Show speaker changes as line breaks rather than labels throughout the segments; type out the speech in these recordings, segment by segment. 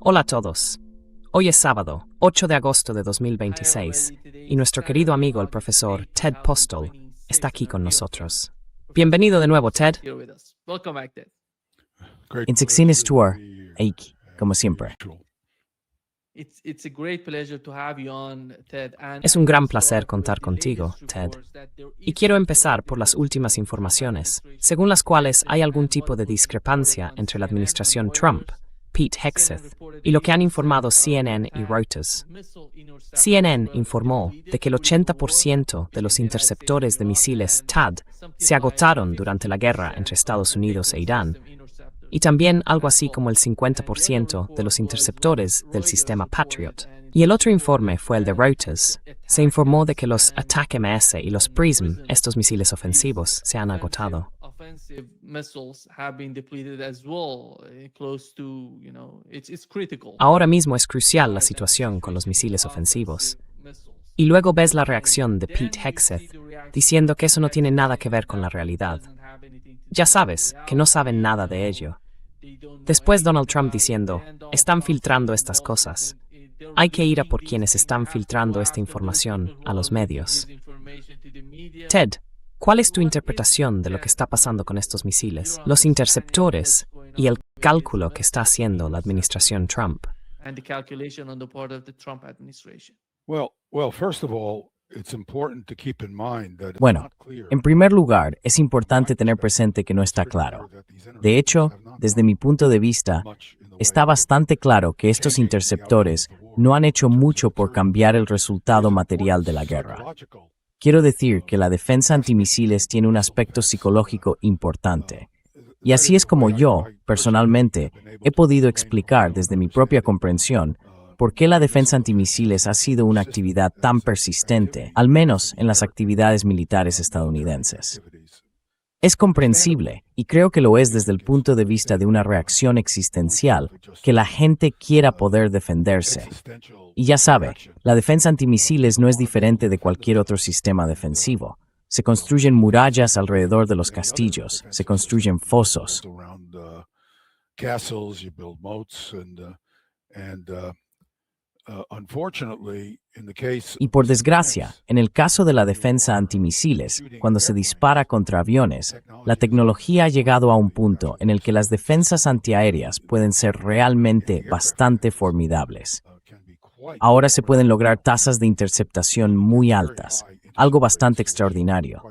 Hola a todos. Hoy es sábado, 8 de agosto de 2026, y nuestro querido amigo el profesor Ted Postol está aquí con nosotros. Bienvenido de nuevo, Ted.
In Sixteen Tour, Eiki, como siempre.
Es un gran placer contar contigo, Ted. Y quiero empezar por las últimas informaciones, según las cuales hay algún tipo de discrepancia entre la administración Trump, Pete Hegseth, y lo que han informado CNN y Reuters. CNN informó de que el 80% de los interceptores de misiles THAAD se agotaron durante la guerra entre Estados Unidos e Irán, y también algo así como el 50% de los interceptores del sistema Patriot. Y el otro informe fue el de Reuters. Se informó de que los ATAC-MS y los PrISM, estos misiles ofensivos, se han agotado. Ahora mismo es crucial la situación con los misiles ofensivos. Y luego ves la reacción de Pete Hegseth, diciendo que eso no tiene nada que ver con la realidad. Ya sabes, que no saben nada de ello. Después Donald Trump diciendo, están filtrando estas cosas. Hay que ir a por quienes están filtrando esta información a los medios. Ted, ¿cuál es tu interpretación de lo que está pasando con estos misiles, los interceptores y el cálculo que está haciendo la administración Trump?
Bueno, en primer lugar, es importante tener presente que no está claro. De hecho, desde mi punto de vista, está bastante claro que estos interceptores no han hecho mucho por cambiar el resultado material de la guerra. Quiero decir que la defensa antimisiles tiene un aspecto psicológico importante. Y así es como yo, personalmente, he podido explicar desde mi propia comprensión por qué la defensa antimisiles ha sido una actividad tan persistente, al menos en las actividades militares estadounidenses. Es comprensible, y creo que lo es desde el punto de vista de una reacción existencial, que la gente quiera poder defenderse. Y ya sabe, la defensa antimisiles no es diferente de cualquier otro sistema defensivo. Se construyen murallas alrededor de los castillos, se construyen fosos. Y por desgracia, en el caso de la defensa antimisiles, cuando se dispara contra aviones, la tecnología ha llegado a un punto en el que las defensas antiaéreas pueden ser realmente bastante formidables. Ahora se pueden lograr tasas de interceptación muy altas, algo bastante extraordinario.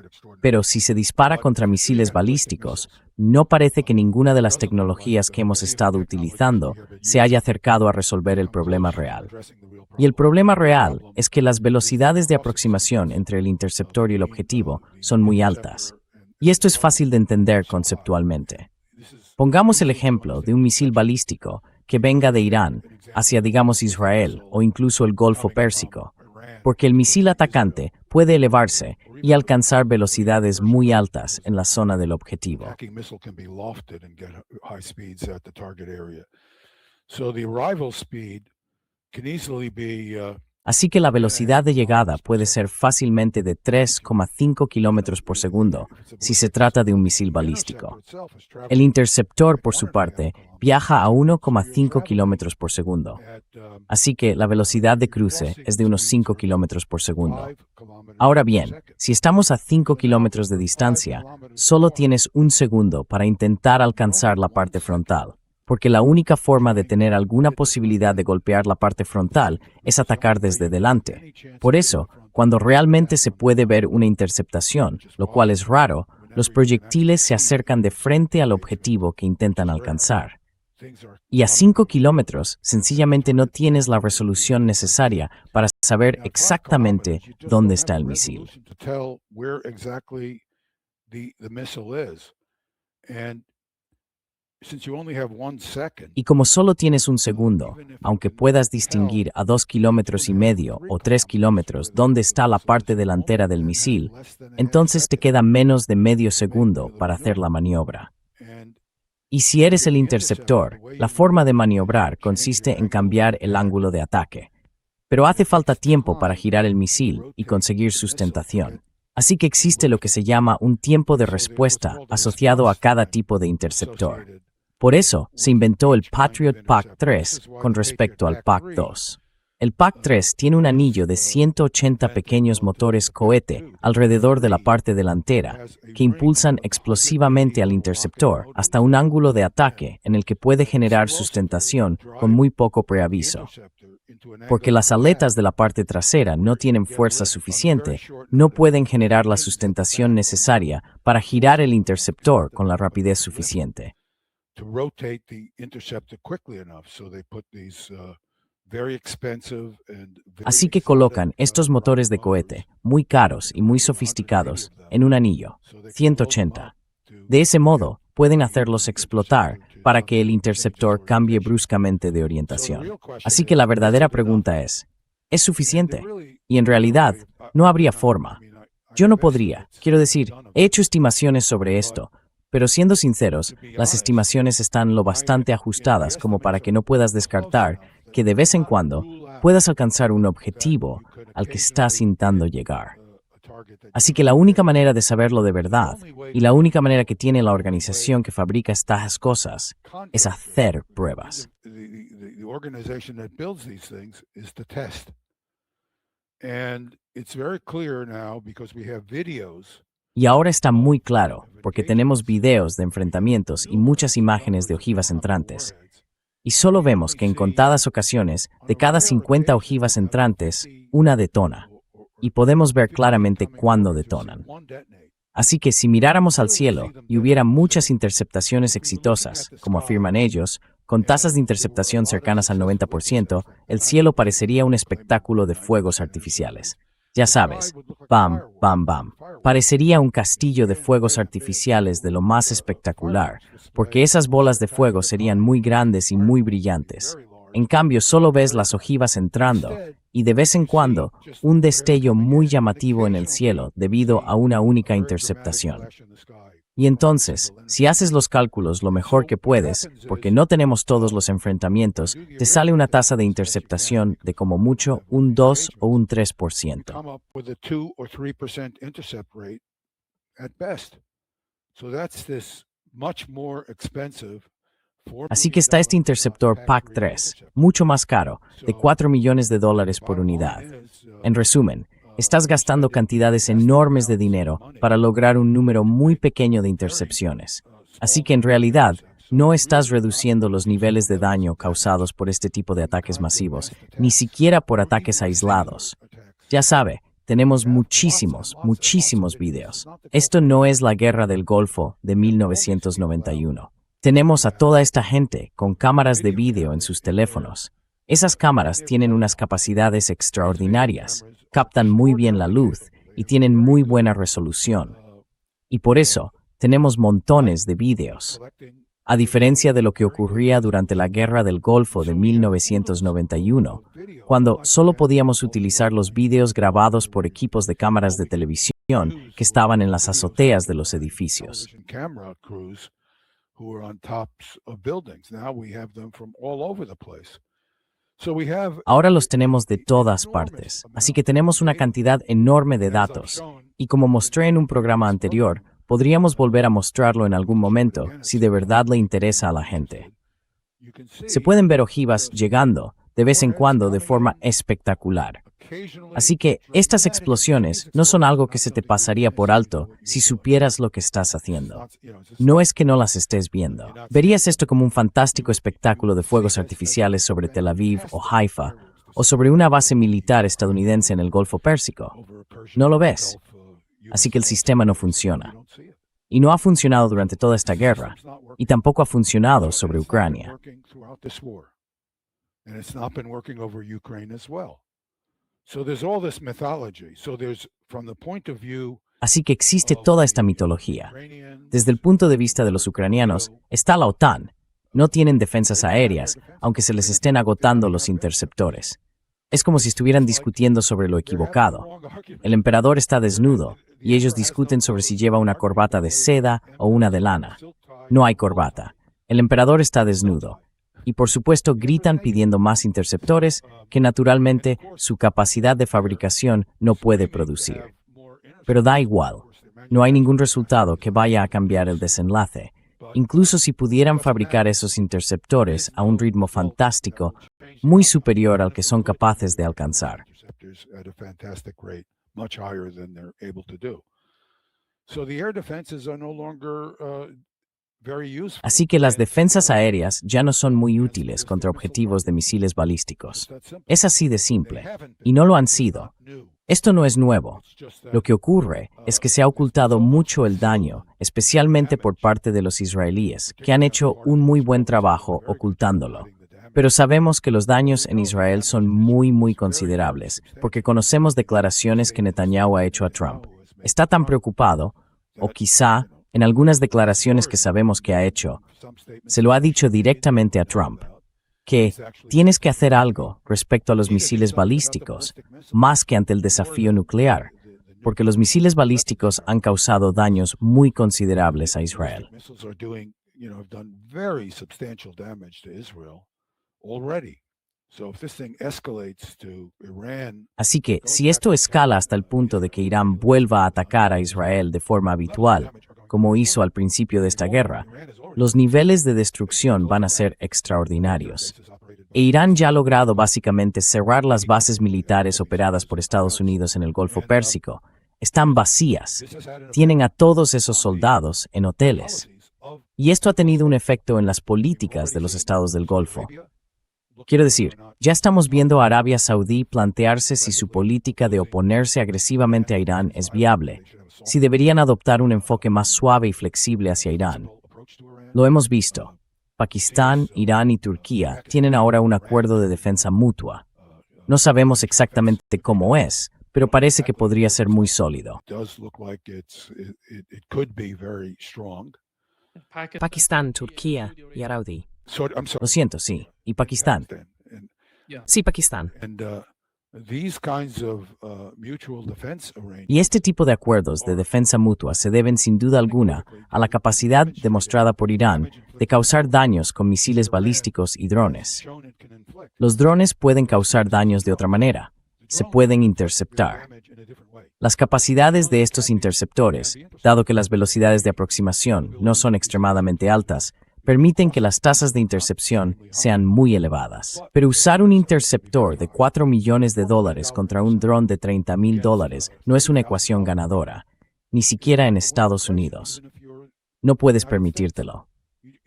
Pero si se dispara contra misiles balísticos, no parece que ninguna de las tecnologías que hemos estado utilizando se haya acercado a resolver el problema real. Y el problema real es que las velocidades de aproximación entre el interceptor y el objetivo son muy altas. Y esto es fácil de entender conceptualmente. Pongamos el ejemplo de un misil balístico que venga de Irán hacia, digamos, Israel o incluso el Golfo Pérsico, porque el misil atacante puede elevarse y alcanzar velocidades muy altas en la zona del objetivo. Así que la velocidad de llegada puede ser fácilmente de 3,5 kilómetros por segundo si se trata de un misil balístico. El interceptor, por su parte, viaja a 1,5 kilómetros por segundo. Así que la velocidad de cruce es de unos 5 kilómetros por segundo. Ahora bien, si estamos a 5 kilómetros de distancia, solo tienes un segundo para intentar alcanzar la parte frontal, porque la única forma de tener alguna posibilidad de golpear la parte frontal es atacar desde delante. Por eso, cuando realmente se puede ver una interceptación, lo cual es raro, los proyectiles se acercan de frente al objetivo que intentan alcanzar. Y a 5 kilómetros, sencillamente no tienes la resolución necesaria para saber exactamente dónde está el misil. Y como solo tienes un segundo, aunque puedas distinguir a 2,5 kilómetros o 3 kilómetros dónde está la parte delantera del misil, entonces te queda menos de medio segundo para hacer la maniobra. Y si eres el interceptor, la forma de maniobrar consiste en cambiar el ángulo de ataque. Pero hace falta tiempo para girar el misil y conseguir sustentación. Así que existe lo que se llama un tiempo de respuesta asociado a cada tipo de interceptor. Por eso se inventó el Patriot PAC-3 con respecto al PAC-2. El PAC-3 tiene un anillo de 180 pequeños motores cohete alrededor de la parte delantera que impulsan explosivamente al interceptor hasta un ángulo de ataque en el que puede generar sustentación con muy poco preaviso. Porque las aletas de la parte trasera no tienen fuerza suficiente, no pueden generar la sustentación necesaria para girar el interceptor con la rapidez suficiente. Así que colocan estos motores de cohete, muy caros y muy sofisticados, en un anillo, 180. De ese modo, pueden hacerlos explotar para que el interceptor cambie bruscamente de orientación. Así que la verdadera pregunta ¿es suficiente? Y en realidad, no habría forma. Yo no podría. Quiero decir, he hecho estimaciones sobre esto, pero siendo sinceros, las estimaciones están lo bastante ajustadas como para que no puedas descartar que de vez en cuando puedas alcanzar un objetivo al que estás intentando llegar. Así que la única manera de saberlo de verdad, y la única manera que tiene la organización que fabrica estas cosas, es hacer pruebas. Y ahora está muy claro, porque tenemos videos de enfrentamientos y muchas imágenes de ojivas entrantes. Y solo vemos que en contadas ocasiones, de cada 50 ojivas entrantes, una detona. Y podemos ver claramente cuándo detonan. Así que si miráramos al cielo y hubiera muchas interceptaciones exitosas, como afirman ellos, con tasas de interceptación cercanas al 90%, el cielo parecería un espectáculo de fuegos artificiales. Ya sabes, bam, bam, bam. Parecería un castillo de fuegos artificiales de lo más espectacular, porque esas bolas de fuego serían muy grandes y muy brillantes. En cambio, solo ves las ojivas entrando, y de vez en cuando, un destello muy llamativo en el cielo debido a una única interceptación. Y entonces, si haces los cálculos lo mejor que puedes, porque no tenemos todos los enfrentamientos, te sale una tasa de interceptación de como mucho un 2 o un 3%. Así que está este interceptor PAC-3, mucho más caro, de $4 millones por unidad. En resumen, estás gastando cantidades enormes de dinero para lograr un número muy pequeño de intercepciones. Así que en realidad, no estás reduciendo los niveles de daño causados por este tipo de ataques masivos, ni siquiera por ataques aislados. Ya sabe, tenemos muchísimos videos. Esto no es la guerra del Golfo de 1991. Tenemos a toda esta gente con cámaras de vídeo en sus teléfonos. Esas cámaras tienen unas capacidades extraordinarias, captan muy bien la luz y tienen muy buena resolución. Y por eso, tenemos montones de vídeos. A diferencia de lo que ocurría durante la Guerra del Golfo de 1991, cuando solo podíamos utilizar los vídeos grabados por equipos de cámaras de televisión que estaban en las azoteas de los edificios. Ahora los tenemos de todas partes, así que tenemos una cantidad enorme de datos, y como mostré en un programa anterior, podríamos volver a mostrarlo en algún momento si de verdad le interesa a la gente. Se pueden ver ojivas llegando, de vez en cuando, de forma espectacular. Así que estas explosiones no son algo que se te pasaría por alto si supieras lo que estás haciendo. No es que no las estés viendo. Verías esto como un fantástico espectáculo de fuegos artificiales sobre Tel Aviv o Haifa, o sobre una base militar estadounidense en el Golfo Pérsico. No lo ves. Así que el sistema no funciona. Y no ha funcionado durante toda esta guerra, y tampoco ha funcionado sobre Ucrania. Así que existe toda esta mitología. Desde el punto de vista de los ucranianos, está la OTAN. No tienen defensas aéreas, aunque se les estén agotando los interceptores. Es como si estuvieran discutiendo sobre lo equivocado. El emperador está desnudo, y ellos discuten sobre si lleva una corbata de seda o una de lana. No hay corbata. El emperador está desnudo. Y por supuesto gritan pidiendo más interceptores que naturalmente su capacidad de fabricación no puede producir. Pero da igual, no hay ningún resultado que vaya a cambiar el desenlace, incluso si pudieran fabricar esos interceptores a un ritmo fantástico, muy superior al que son capaces de alcanzar. Así que las defensas aéreas ya no son muy útiles contra objetivos de misiles balísticos. Es así de simple, y no lo han sido. Esto no es nuevo. Lo que ocurre es que se ha ocultado mucho el daño, especialmente por parte de los israelíes, que han hecho un muy buen trabajo ocultándolo. Pero sabemos que los daños en Israel son muy considerables, porque conocemos declaraciones que Netanyahu ha hecho a Trump. Está tan preocupado, o quizá, en algunas declaraciones que sabemos que ha hecho, se lo ha dicho directamente a Trump, que tienes que hacer algo respecto a los misiles balísticos, más que ante el desafío nuclear, porque los misiles balísticos han causado daños muy considerables a Israel. Así que, si esto escala hasta el punto de que Irán vuelva a atacar a Israel de forma habitual, como hizo al principio de esta guerra, los niveles de destrucción van a ser extraordinarios. E Irán ya ha logrado básicamente cerrar las bases militares operadas por Estados Unidos en el Golfo Pérsico. Están vacías. Tienen a todos esos soldados en hoteles. Y esto ha tenido un efecto en las políticas de los estados del Golfo. Quiero decir, ya estamos viendo a Arabia Saudí plantearse si su política de oponerse agresivamente a Irán es viable, si deberían adoptar un enfoque más suave y flexible hacia Irán. Lo hemos visto. Pakistán, Irán y Turquía tienen ahora un acuerdo de defensa mutua. No sabemos exactamente cómo es, pero parece que podría ser muy sólido.
Pakistán, Turquía y Arabia.
Lo siento, sí. ¿Y Pakistán?
Sí, Pakistán.
Y este tipo de acuerdos de defensa mutua se deben sin duda alguna a la capacidad demostrada por Irán de causar daños con misiles balísticos y drones. Los drones pueden causar daños de otra manera. Se pueden interceptar. Las capacidades de estos interceptores, dado que las velocidades de aproximación no son extremadamente altas, permiten que las tasas de intercepción sean muy elevadas. Pero usar un interceptor de $4 millones contra un dron de $30,000 no es una ecuación ganadora, ni siquiera en Estados Unidos. No puedes permitírtelo.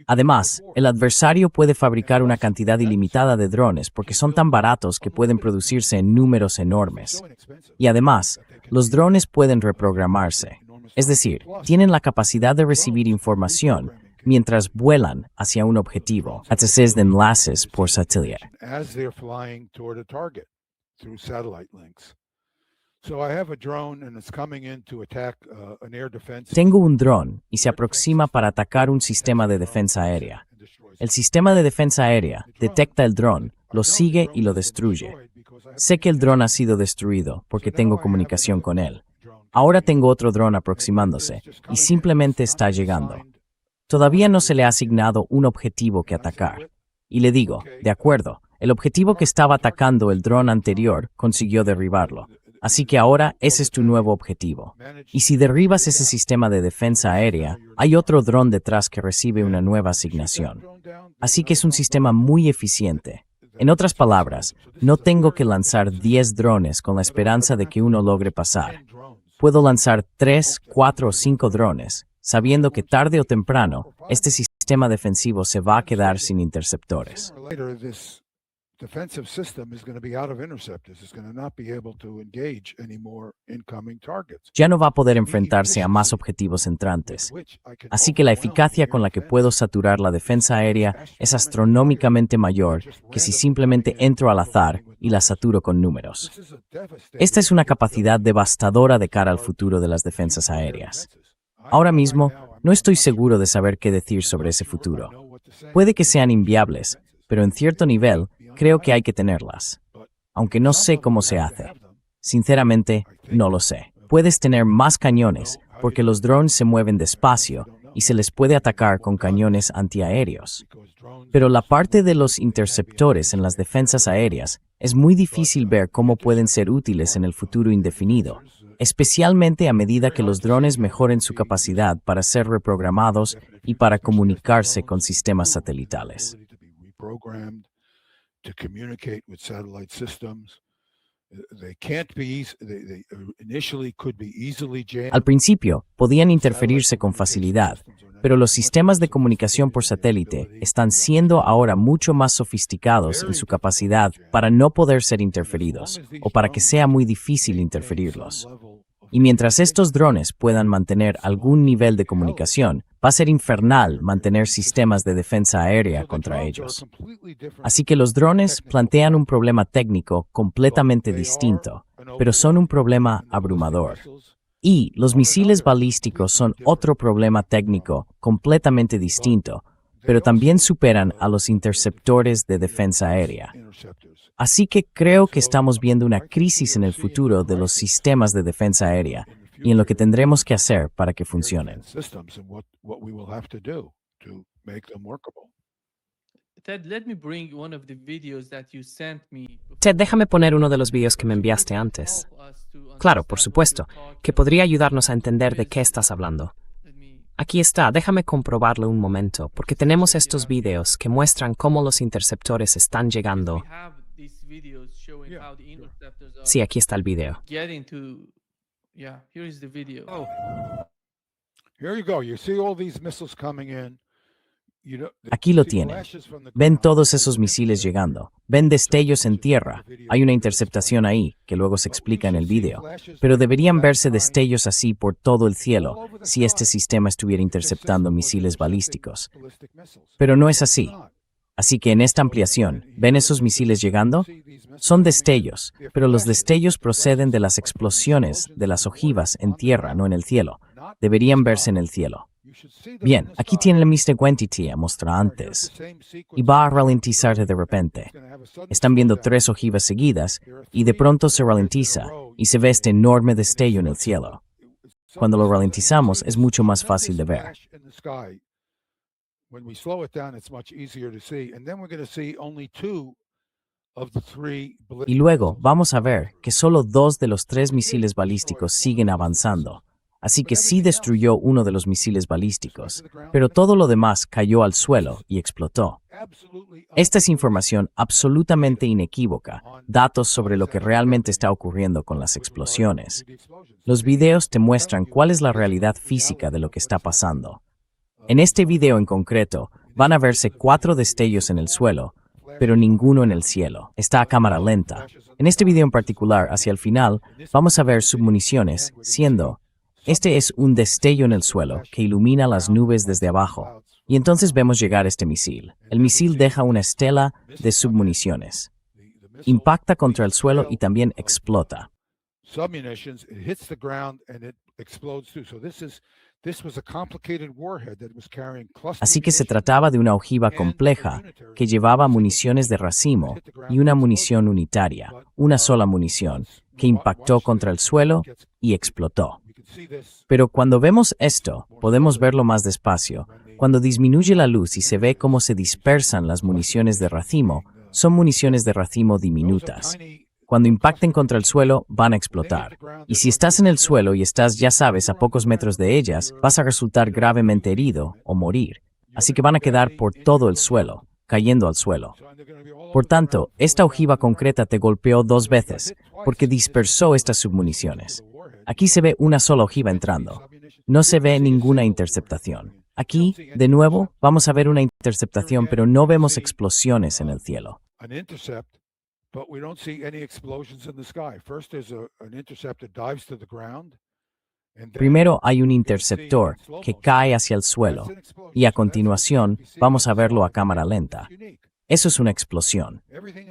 Además, el adversario puede fabricar una cantidad ilimitada de drones porque son tan baratos que pueden producirse en números enormes. Y además, los drones pueden reprogramarse. Es decir, tienen la capacidad de recibir información mientras vuelan hacia un objetivo a través de enlaces por satélite. Tengo un dron y se aproxima para atacar un sistema de defensa aérea. El sistema de defensa aérea detecta el dron, lo sigue y lo destruye. Sé que el dron ha sido destruido porque tengo comunicación con él. Ahora tengo otro dron aproximándose y simplemente está llegando. Todavía no se le ha asignado un objetivo que atacar. Y le digo, de acuerdo, el objetivo que estaba atacando el dron anterior consiguió derribarlo. Así que ahora ese es tu nuevo objetivo. Y si derribas ese sistema de defensa aérea, hay otro dron detrás que recibe una nueva asignación. Así que es un sistema muy eficiente. En otras palabras, no tengo que lanzar 10 drones con la esperanza de que uno logre pasar. Puedo lanzar 3, 4 o 5 drones, sabiendo que tarde o temprano, este sistema defensivo se va a quedar sin interceptores. Ya no va a poder enfrentarse a más objetivos entrantes. Así que la eficacia con la que puedo saturar la defensa aérea es astronómicamente mayor que si simplemente entro al azar y la saturo con números. Esta es una capacidad devastadora de cara al futuro de las defensas aéreas. Ahora mismo, no estoy seguro de saber qué decir sobre ese futuro. Puede que sean inviables, pero en cierto nivel, creo que hay que tenerlas. Aunque no sé cómo se hace. Sinceramente, no lo sé. Puedes tener más cañones, porque los drones se mueven despacio y se les puede atacar con cañones antiaéreos. Pero la parte de los interceptores en las defensas aéreas es muy difícil ver cómo pueden ser útiles en el futuro indefinido, especialmente a medida que los drones mejoren su capacidad para ser reprogramados y para comunicarse con sistemas satelitales. Al principio, podían interferirse con facilidad, pero los sistemas de comunicación por satélite están siendo ahora mucho más sofisticados en su capacidad para no poder ser interferidos, o para que sea muy difícil interferirlos. Y mientras estos drones puedan mantener algún nivel de comunicación, va a ser infernal mantener sistemas de defensa aérea contra ellos. Así que los drones plantean un problema técnico completamente distinto, pero son un problema abrumador. Y los misiles balísticos son otro problema técnico completamente distinto, pero también superan a los interceptores de defensa aérea. Así que creo que estamos viendo una crisis en el futuro de los sistemas de defensa aérea y en lo que tendremos que hacer para que funcionen.
Ted, déjame poner uno de los videos que me enviaste antes. Claro, por supuesto, que podría ayudarnos a entender de qué estás hablando. Aquí está, déjame comprobarlo un momento, porque tenemos estos videos que muestran cómo los interceptores están llegando. Sí, aquí está el video.
Aquí lo tienen. Ven todos esos misiles llegando. Ven destellos en tierra. Hay una interceptación ahí, que luego se explica en el video. Pero deberían verse destellos así por todo el cielo si este sistema estuviera interceptando misiles balísticos. Pero no es así. Así que en esta ampliación, ¿ven esos misiles llegando? Son destellos, pero los destellos proceden de las explosiones de las ojivas en tierra, no en el cielo. Deberían verse en el cielo. Bien, aquí tiene el Mr. Quantity a mostrar antes. Y va a ralentizar de repente. Están viendo 3 ojivas seguidas, y de pronto se ralentiza, y se ve este enorme destello en el cielo. Cuando lo ralentizamos, es mucho más fácil de ver. Y luego vamos a ver que solo 2 de los 3 misiles balísticos siguen avanzando. Así que sí destruyó uno de los misiles balísticos, pero todo lo demás cayó al suelo y explotó. Esta es información absolutamente inequívoca, datos sobre lo que realmente está ocurriendo con las explosiones. Los videos te muestran cuál es la realidad física de lo que está pasando. En este video en concreto, van a verse 4 destellos en el suelo, pero ninguno en el cielo. Está a cámara lenta. En este video en particular, hacia el final, vamos a ver submuniciones, siendo... Este es un destello en el suelo que ilumina las nubes desde abajo, y entonces vemos llegar este misil. El misil deja una estela de submuniciones. Impacta contra el suelo y también explota. Así que se trataba de una ojiva compleja que llevaba municiones de racimo y una munición unitaria, una sola munición, que impactó contra el suelo y explotó. Pero cuando vemos esto, podemos verlo más despacio. Cuando disminuye la luz y se ve cómo se dispersan las municiones de racimo, son municiones de racimo diminutas. Cuando impacten contra el suelo, van a explotar. Y si estás en el suelo y estás, ya sabes, a pocos metros de ellas, vas a resultar gravemente herido o morir. Así que van a quedar por todo el suelo, cayendo al suelo. Por tanto, esta ojiva concreta te golpeó 2 veces, porque dispersó estas submuniciones. Aquí se ve una sola ojiva entrando. No se ve ninguna interceptación. Aquí, de nuevo, vamos a ver una interceptación, pero no vemos explosiones en el cielo. Primero hay un interceptor que cae hacia el suelo, y a continuación vamos a verlo a cámara lenta. Eso es una explosión.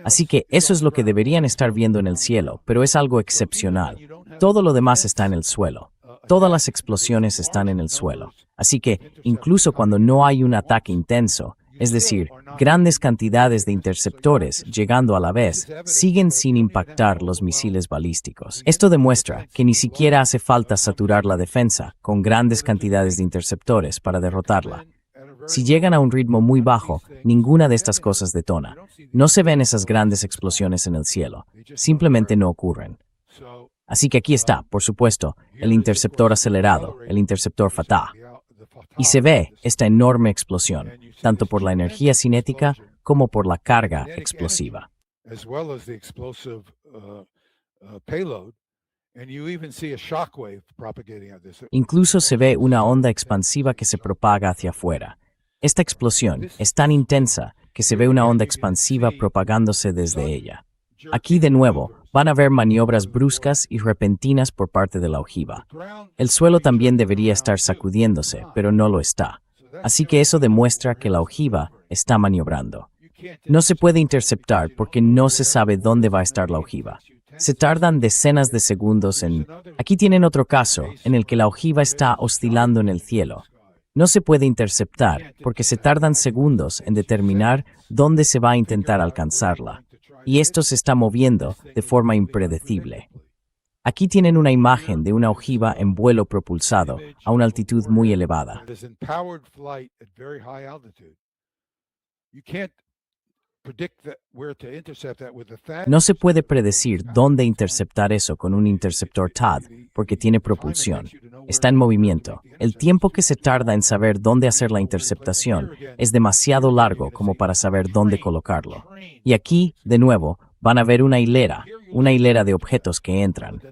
Así que eso es lo que deberían estar viendo en el cielo, pero es algo excepcional. Todo lo demás está en el suelo. Todas las explosiones están en el suelo. Así que, incluso cuando no hay un ataque intenso, es decir, grandes cantidades de interceptores llegando a la vez, siguen sin impactar los misiles balísticos. Esto demuestra que ni siquiera hace falta saturar la defensa con grandes cantidades de interceptores para derrotarla. Si llegan a un ritmo muy bajo, ninguna de estas cosas detona. No se ven esas grandes explosiones en el cielo. Simplemente no ocurren. Así que aquí está, por supuesto, el interceptor acelerado, el interceptor Fatah. Y se ve esta enorme explosión, tanto por la energía cinética como por la carga explosiva. Incluso se ve una onda expansiva que se propaga hacia afuera. Esta explosión es tan intensa que se ve una onda expansiva propagándose desde ella. Aquí, de nuevo, van a ver maniobras bruscas y repentinas por parte de la ojiva. El suelo también debería estar sacudiéndose, pero no lo está. Así que eso demuestra que la ojiva está maniobrando. No se puede interceptar porque no se sabe dónde va a estar la ojiva. Se tardan decenas de segundos en... Aquí tienen otro caso en el que la ojiva está oscilando en el cielo. No se puede interceptar porque se tardan segundos en determinar dónde se va a intentar alcanzarla. Y esto se está moviendo de forma impredecible. Aquí tienen una imagen de una ojiva en vuelo propulsado a una altitud muy elevada. No se puede predecir dónde interceptar eso con un interceptor THAAD, porque tiene propulsión. Está en movimiento. El tiempo que se tarda en saber dónde hacer la interceptación es demasiado largo como para saber dónde colocarlo. Y aquí, de nuevo, van a ver una hilera de objetos que entran.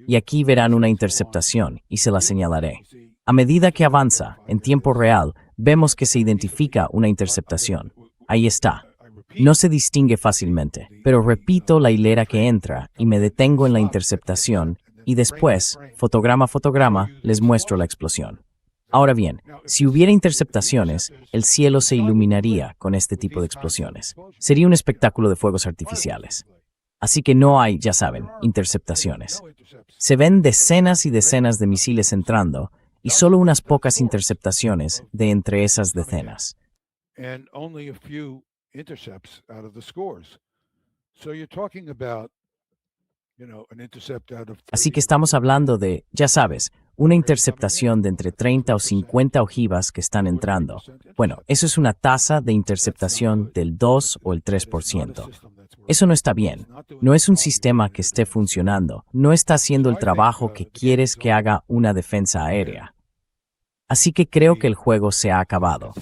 Y aquí verán una interceptación, y se la señalaré. A medida que avanza, en tiempo real, vemos que se identifica una interceptación. Ahí está. No se distingue fácilmente, pero repito la hilera que entra y me detengo en la interceptación y después, fotograma a fotograma, les muestro la explosión. Ahora bien, si hubiera interceptaciones, el cielo se iluminaría con este tipo de explosiones. Sería un espectáculo de fuegos artificiales. Así que no hay, ya saben, interceptaciones. Se ven decenas y decenas de misiles entrando y solo unas pocas interceptaciones de entre esas decenas. Así que estamos hablando de, ya sabes, una interceptación de entre 30 o 50 ojivas que están entrando. Bueno, eso es una tasa de interceptación del 2 o el 3%. Eso no está bien. No es un sistema que esté funcionando. No está haciendo el trabajo que quieres que haga una defensa aérea. Así que creo que el juego se ha acabado.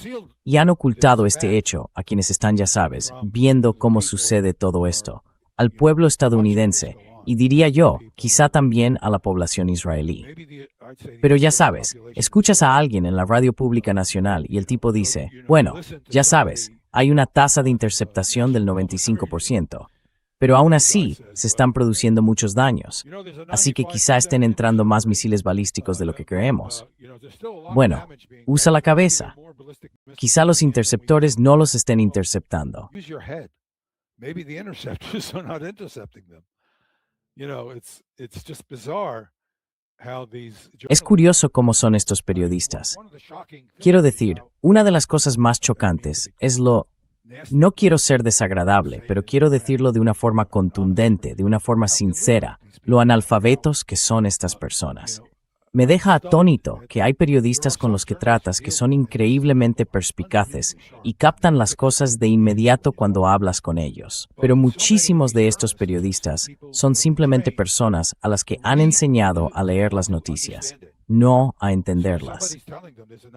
Y han ocultado este hecho a quienes están, ya sabes, viendo cómo sucede todo esto, al pueblo estadounidense y diría yo, quizá también a la población israelí. Pero ya sabes, escuchas a alguien en la radio pública nacional y el tipo dice, bueno, ya sabes, hay una tasa de interceptación del 95%. Pero aún así, se están produciendo muchos daños. Así que quizá estén entrando más misiles balísticos de lo que creemos. Bueno, usa la cabeza. Quizá los interceptores no los estén interceptando. Es curioso cómo son estos periodistas. Quiero decir, una de las cosas más chocantes es lo... No quiero ser desagradable, pero quiero decirlo de una forma contundente, de una forma sincera, lo analfabetos que son estas personas. Me deja atónito que hay periodistas con los que tratas que son increíblemente perspicaces y captan las cosas de inmediato cuando hablas con ellos. Pero muchísimos de estos periodistas son simplemente personas a las que han enseñado a leer las noticias, no a entenderlas.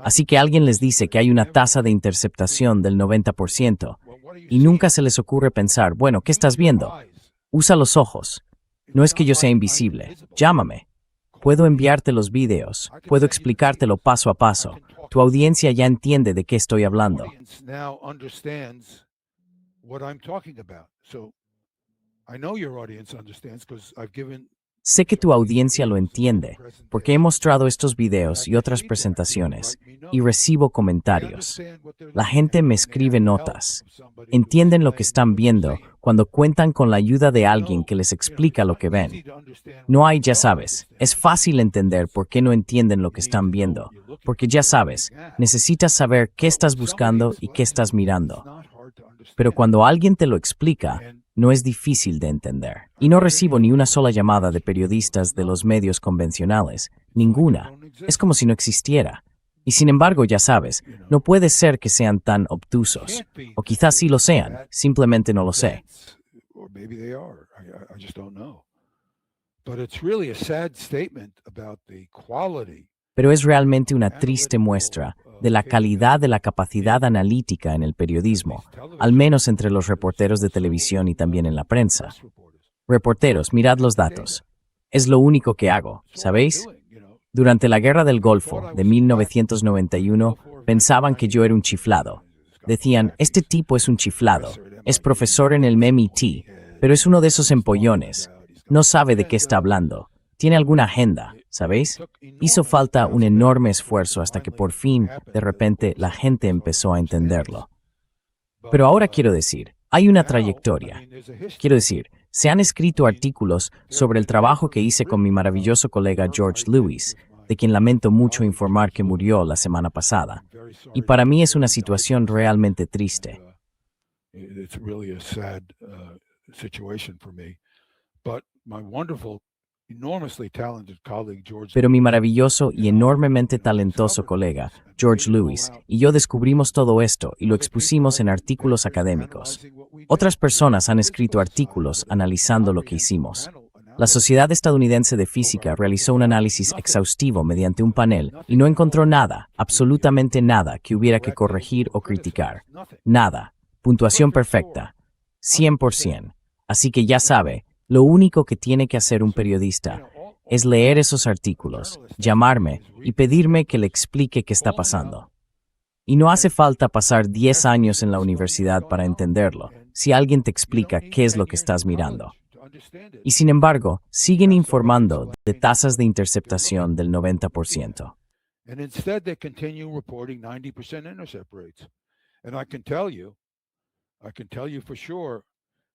Así que alguien les dice que hay una tasa de interceptación del 90% y nunca se les ocurre pensar, bueno, ¿qué estás viendo? Usa los ojos. No es que yo sea invisible. Llámame. Puedo enviarte los videos. Puedo explicártelo paso a paso. Tu audiencia ya entiende de qué estoy hablando. Sé que tu audiencia lo entiende, porque he mostrado estos videos y otras presentaciones, y recibo comentarios. La gente me escribe notas. Entienden lo que están viendo cuando cuentan con la ayuda de alguien que les explica lo que ven. No hay, ya sabes, es fácil entender por qué no entienden lo que están viendo, porque ya sabes, necesitas saber qué estás buscando y qué estás mirando. Pero cuando alguien te lo explica, no es difícil de entender. Y no recibo ni una sola llamada de periodistas de los medios convencionales, ninguna. Es como si no existiera. Y sin embargo, ya sabes, no puede ser que sean tan obtusos. O quizás sí lo sean, simplemente no lo sé. Pero es realmente una triste muestra de la calidad de la capacidad analítica en el periodismo, al menos entre los reporteros de televisión y también en la prensa. Reporteros, mirad los datos. Es lo único que hago, ¿sabéis? Durante la Guerra del Golfo de 1991, pensaban que yo era un chiflado. Decían, este tipo es un chiflado, es profesor en el MIT, pero es uno de esos empollones. No sabe de qué está hablando. Tiene alguna agenda, ¿sabéis? Hizo falta un enorme esfuerzo hasta que por fin, de repente, la gente empezó a entenderlo. Pero ahora quiero decir, hay una trayectoria. Quiero decir, se han escrito artículos sobre el trabajo que hice con mi maravilloso colega George Lewis, de quien lamento mucho informar que murió la semana pasada. Y para mí es una situación realmente triste. Pero mi maravilloso y enormemente talentoso colega, George Lewis, y yo descubrimos todo esto y lo expusimos en artículos académicos. Otras personas han escrito artículos analizando lo que hicimos. La Sociedad Estadounidense de Física realizó un análisis exhaustivo mediante un panel y no encontró nada, absolutamente nada, que hubiera que corregir o criticar. Nada. Puntuación perfecta. 100%. Así que ya sabe, lo único que tiene que hacer un periodista es leer esos artículos, llamarme y pedirme que le explique qué está pasando. Y no hace falta pasar 10 años en la universidad para entenderlo, si alguien te explica qué es lo que estás mirando. Y sin embargo, siguen informando de tasas de interceptación del 90%.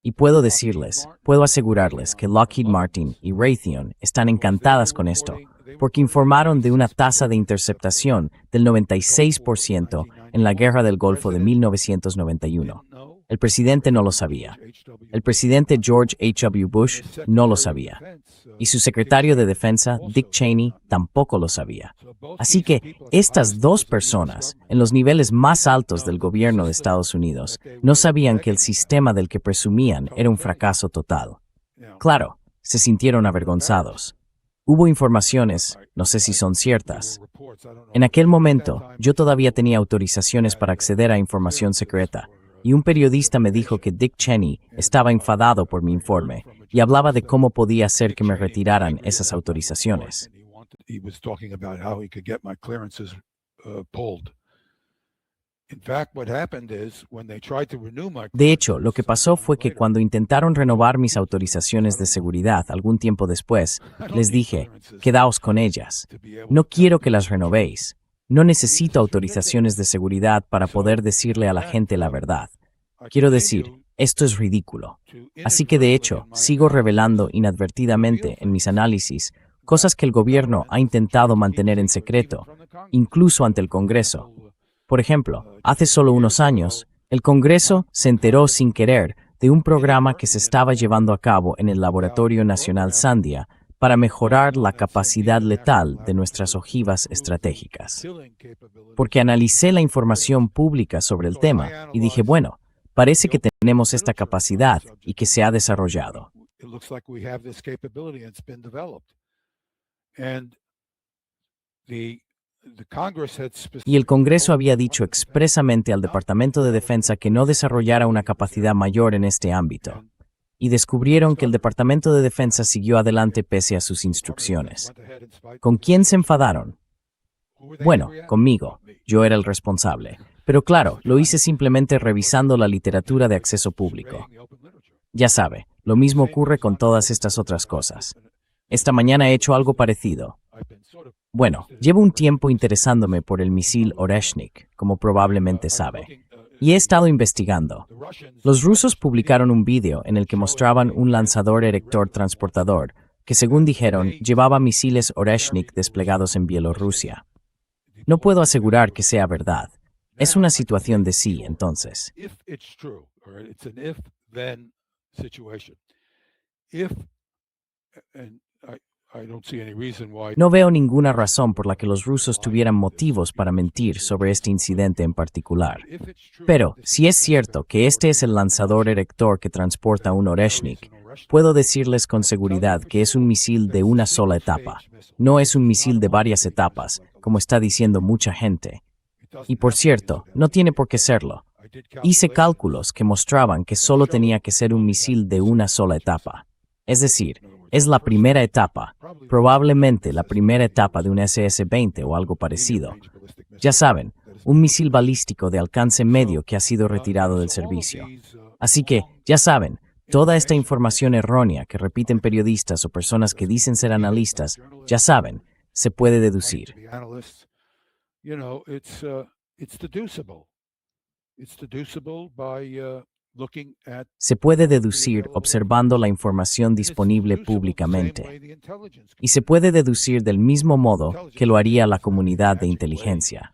Y puedo decirles, puedo asegurarles que Lockheed Martin y Raytheon están encantadas con esto, porque informaron de una tasa de interceptación del 96% en la Guerra del Golfo de 1991. El presidente no lo sabía. El presidente George H.W. Bush no lo sabía. Y su secretario de Defensa, Dick Cheney, tampoco lo sabía. Así que estas dos personas, en los niveles más altos del gobierno de Estados Unidos, no sabían que el sistema del que presumían era un fracaso total. Claro, se sintieron avergonzados. Hubo informaciones, no sé si son ciertas. En aquel momento, yo todavía tenía autorizaciones para acceder a información secreta, y un periodista me dijo que Dick Cheney estaba enfadado por mi informe y hablaba de cómo podía hacer que me retiraran esas autorizaciones. De hecho, lo que pasó fue que cuando intentaron renovar mis autorizaciones de seguridad algún tiempo después, les dije, quedaos con ellas. No quiero que las renovéis. No necesito autorizaciones de seguridad para poder decirle a la gente la verdad. Quiero decir, esto es ridículo. Así que de hecho, sigo revelando inadvertidamente en mis análisis cosas que el gobierno ha intentado mantener en secreto, incluso ante el Congreso. Por ejemplo, hace solo unos años, el Congreso se enteró sin querer de un programa que se estaba llevando a cabo en el Laboratorio Nacional Sandia para mejorar la capacidad letal de nuestras ojivas estratégicas. Porque analicé la información pública sobre el tema y dije, bueno, parece que tenemos esta capacidad y que se ha desarrollado. Y el Congreso había dicho expresamente al Departamento de Defensa que no desarrollara una capacidad mayor en este ámbito. Y descubrieron que el Departamento de Defensa siguió adelante pese a sus instrucciones. ¿Con quién se enfadaron? Bueno, conmigo. Yo era el responsable. Pero claro, lo hice simplemente revisando la literatura de acceso público. Ya sabe, lo mismo ocurre con todas estas otras cosas. Esta mañana he hecho algo parecido. Bueno, llevo un tiempo interesándome por el misil Oreshnik, como probablemente sabe. Y he estado investigando. Los rusos publicaron un vídeo en el que mostraban un lanzador erector transportador que, según dijeron, llevaba misiles Oreshnik desplegados en Bielorrusia. No puedo asegurar que sea verdad. Es una situación de sí, entonces. No veo ninguna razón por la que los rusos tuvieran motivos para mentir sobre este incidente en particular. Pero, si es cierto que este es el lanzador erector que transporta un Oreshnik, puedo decirles con seguridad que es un misil de una sola etapa. No es un misil de varias etapas, como está diciendo mucha gente. Y por cierto, no tiene por qué serlo. Hice cálculos que mostraban que solo tenía que ser un misil de una sola etapa. Es decir, es la primera etapa, probablemente la primera etapa de un SS-20 o algo parecido. Ya saben, un misil balístico de alcance medio que ha sido retirado del servicio. Así que, ya saben, toda esta información errónea que repiten periodistas o personas que dicen ser analistas, ya saben, se puede deducir. Se puede deducir observando la información disponible públicamente. Y se puede deducir del mismo modo que lo haría la comunidad de inteligencia.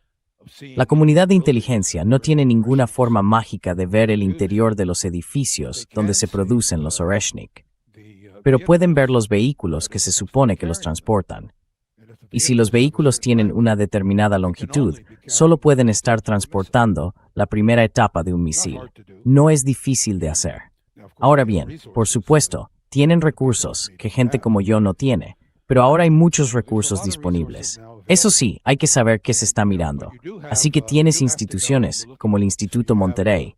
La comunidad de inteligencia no tiene ninguna forma mágica de ver el interior de los edificios donde se producen los Oreshnik, pero pueden ver los vehículos que se supone que los transportan. Y si los vehículos tienen una determinada longitud, solo pueden estar transportando la primera etapa de un misil. No es difícil de hacer. Ahora bien, por supuesto, tienen recursos que gente como yo no tiene, pero ahora hay muchos recursos disponibles. Eso sí, hay que saber qué se está mirando. Así que tienes instituciones, como el Instituto Monterrey.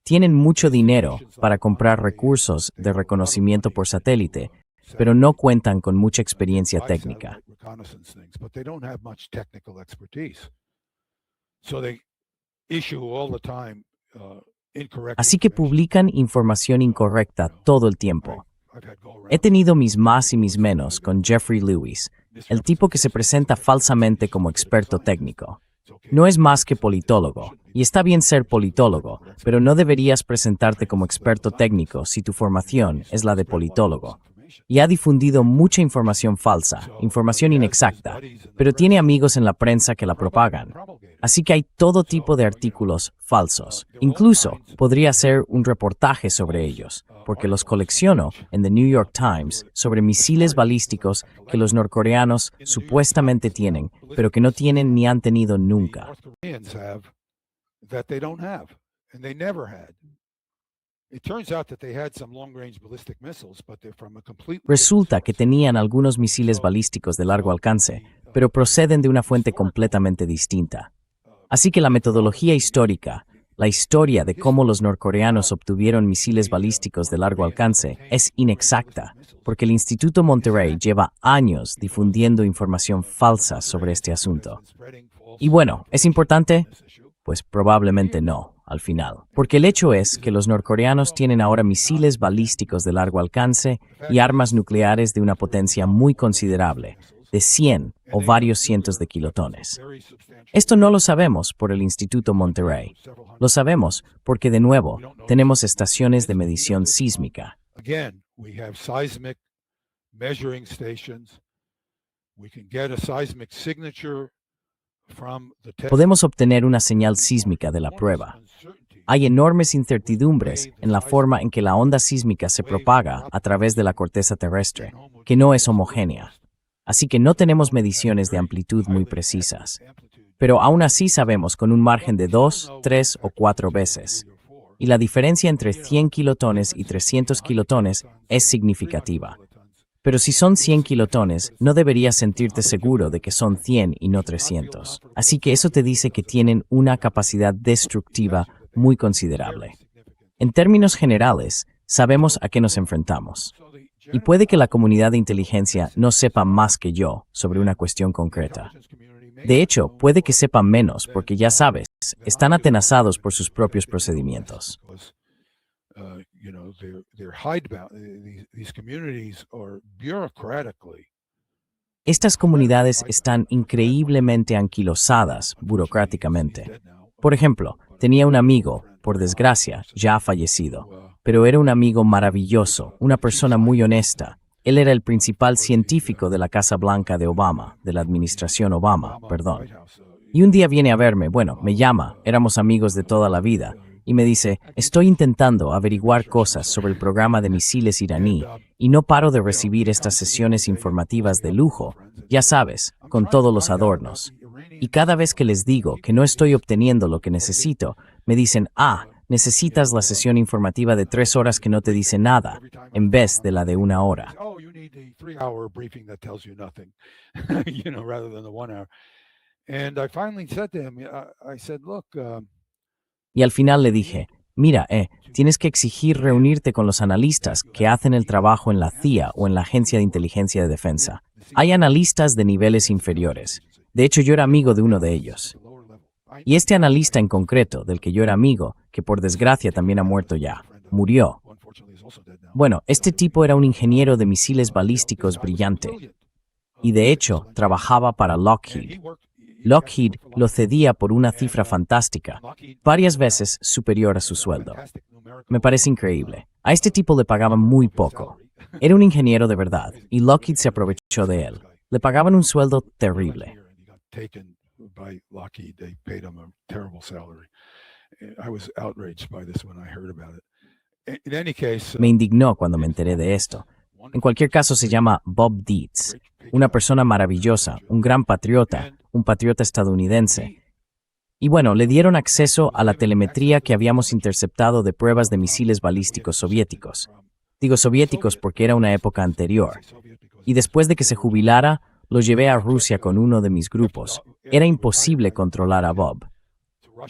Tienen mucho dinero para comprar recursos de reconocimiento por satélite, pero no cuentan con mucha experiencia técnica. Así que publican información incorrecta todo el tiempo. He tenido mis más y mis menos con Jeffrey Lewis, el tipo que se presenta falsamente como experto técnico. No es más que politólogo, y está bien ser politólogo, pero no deberías presentarte como experto técnico si tu formación es la de politólogo. Y ha difundido mucha información falsa, información inexacta, pero tiene amigos en la prensa que la propagan. Así que hay todo tipo de artículos falsos. Incluso podría hacer un reportaje sobre ellos, porque los colecciono en The New York Times sobre misiles balísticos que los norcoreanos supuestamente tienen, pero que no tienen ni han tenido nunca. Resulta que tenían algunos misiles balísticos de largo alcance, pero proceden de una fuente completamente distinta. Así que la metodología histórica, la historia de cómo los norcoreanos obtuvieron misiles balísticos de largo alcance, es inexacta, porque el Instituto Monterrey lleva años difundiendo información falsa sobre este asunto. Y bueno, ¿es importante? Pues probablemente no, al final. Porque el hecho es que los norcoreanos tienen ahora misiles balísticos de largo alcance y armas nucleares de una potencia muy considerable, de 100 o varios cientos de kilotones. Esto no lo sabemos por el Instituto Monterrey. Lo sabemos porque, de nuevo, tenemos estaciones de medición sísmica. Podemos obtener una señal sísmica de la prueba. Hay enormes incertidumbres en la forma en que la onda sísmica se propaga a través de la corteza terrestre, que no es homogénea. Así que no tenemos mediciones de amplitud muy precisas. Pero aún así sabemos con un margen de 2, 3 o 4 veces. Y la diferencia entre 100 kilotones y 300 kilotones es significativa. Pero si son 100 kilotones, no deberías sentirte seguro de que son 100 y no 300. Así que eso te dice que tienen una capacidad destructiva muy considerable. En términos generales, sabemos a qué nos enfrentamos. Y puede que la comunidad de inteligencia no sepa más que yo sobre una cuestión concreta. De hecho, puede que sepan menos porque, ya sabes, están atenazados por sus propios procedimientos. Estas comunidades están increíblemente anquilosadas burocráticamente. Por ejemplo, tenía un amigo, por desgracia, ya fallecido, pero era un amigo maravilloso, una persona muy honesta. Él era el principal científico de la Casa Blanca de Obama, de la administración Obama, perdón. Y un día viene a verme, me llama, éramos amigos de toda la vida, y me dice, estoy intentando averiguar cosas sobre el programa de misiles iraní, y no paro de recibir estas sesiones informativas de lujo, ya sabes, con todos los adornos. Y cada vez que les digo que no estoy obteniendo lo que necesito, me dicen, necesitas la sesión informativa de 3 horas que no te dice nada, en vez de la de 1 hora.
Oh, you need the 3-hour briefing that tells you nothing, rather than the 1 hour. And I finally said to him, I said, look,
Y al final le dije, mira, tienes que exigir reunirte con los analistas que hacen el trabajo en la CIA o en la Agencia de Inteligencia de Defensa. Hay analistas de niveles inferiores. De hecho, yo era amigo de uno de ellos. Y este analista en concreto, del que yo era amigo, que por desgracia también ha muerto ya, murió. Bueno, este tipo era un ingeniero de misiles balísticos brillante. Y de hecho, trabajaba para Lockheed. Lockheed lo cedía por una cifra fantástica, varias veces superior a su sueldo. Me parece increíble. A este tipo le pagaban muy poco. Era un ingeniero de verdad, y Lockheed se aprovechó de él. Le pagaban un sueldo terrible. Me indignó cuando me enteré de esto. En cualquier caso, se llama Bob Dietz, una persona maravillosa, un gran patriota, un patriota estadounidense. Y bueno, le dieron acceso a la telemetría que habíamos interceptado de pruebas de misiles balísticos soviéticos. Digo soviéticos porque era una época anterior. Y después de que se jubilara, lo llevé a Rusia con uno de mis grupos. Era imposible controlar a Bob.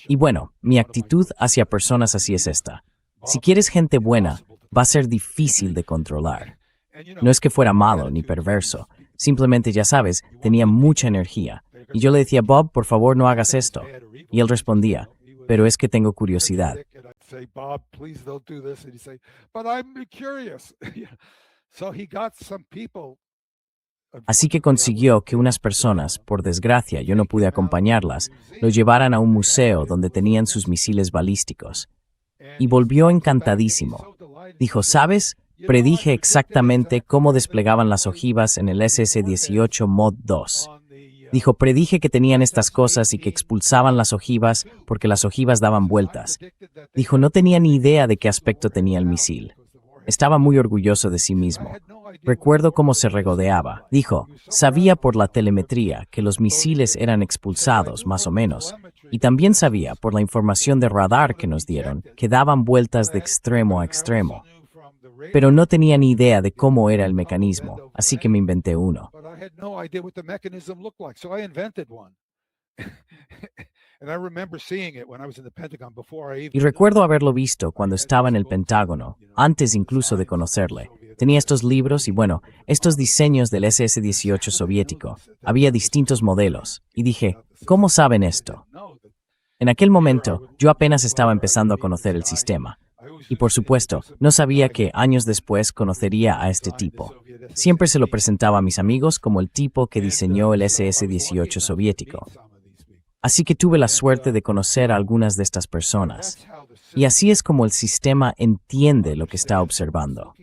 Y bueno, mi actitud hacia personas así es esta. Si quieres gente buena, va a ser difícil de controlar. No es que fuera malo ni perverso, simplemente, ya sabes, tenía mucha energía. Y yo le decía, Bob, por favor no hagas esto. Y él respondía, pero es que tengo curiosidad. Así que consiguió que unas personas, por desgracia yo no pude acompañarlas, lo llevaran a un museo donde tenían sus misiles balísticos. Y volvió encantadísimo. Dijo, ¿sabes? Predije exactamente cómo desplegaban las ojivas en el SS-18 Mod 2. Dijo, predije que tenían estas cosas y que expulsaban las ojivas porque las ojivas daban vueltas. Dijo, no tenía ni idea de qué aspecto tenía el misil. Estaba muy orgulloso de sí mismo. Recuerdo cómo se regodeaba. Dijo, sabía por la telemetría que los misiles eran expulsados, más o menos. Y también sabía, por la información de radar que nos dieron, que daban vueltas de extremo a extremo. Pero no tenía ni idea de cómo era el mecanismo, así que me inventé uno. Y recuerdo haberlo visto cuando estaba en el Pentágono, antes incluso de conocerle. Tenía estos libros y, bueno, estos diseños del SS-18 soviético. Había distintos modelos. Y dije, ¿cómo saben esto? En aquel momento, yo apenas estaba empezando a conocer el sistema. Y por supuesto, no sabía que años después conocería a este tipo. Siempre se lo presentaba a mis amigos como el tipo que diseñó el SS-18 soviético. Así que tuve la suerte de conocer a algunas de estas personas. Y así es como el sistema entiende lo que está observando.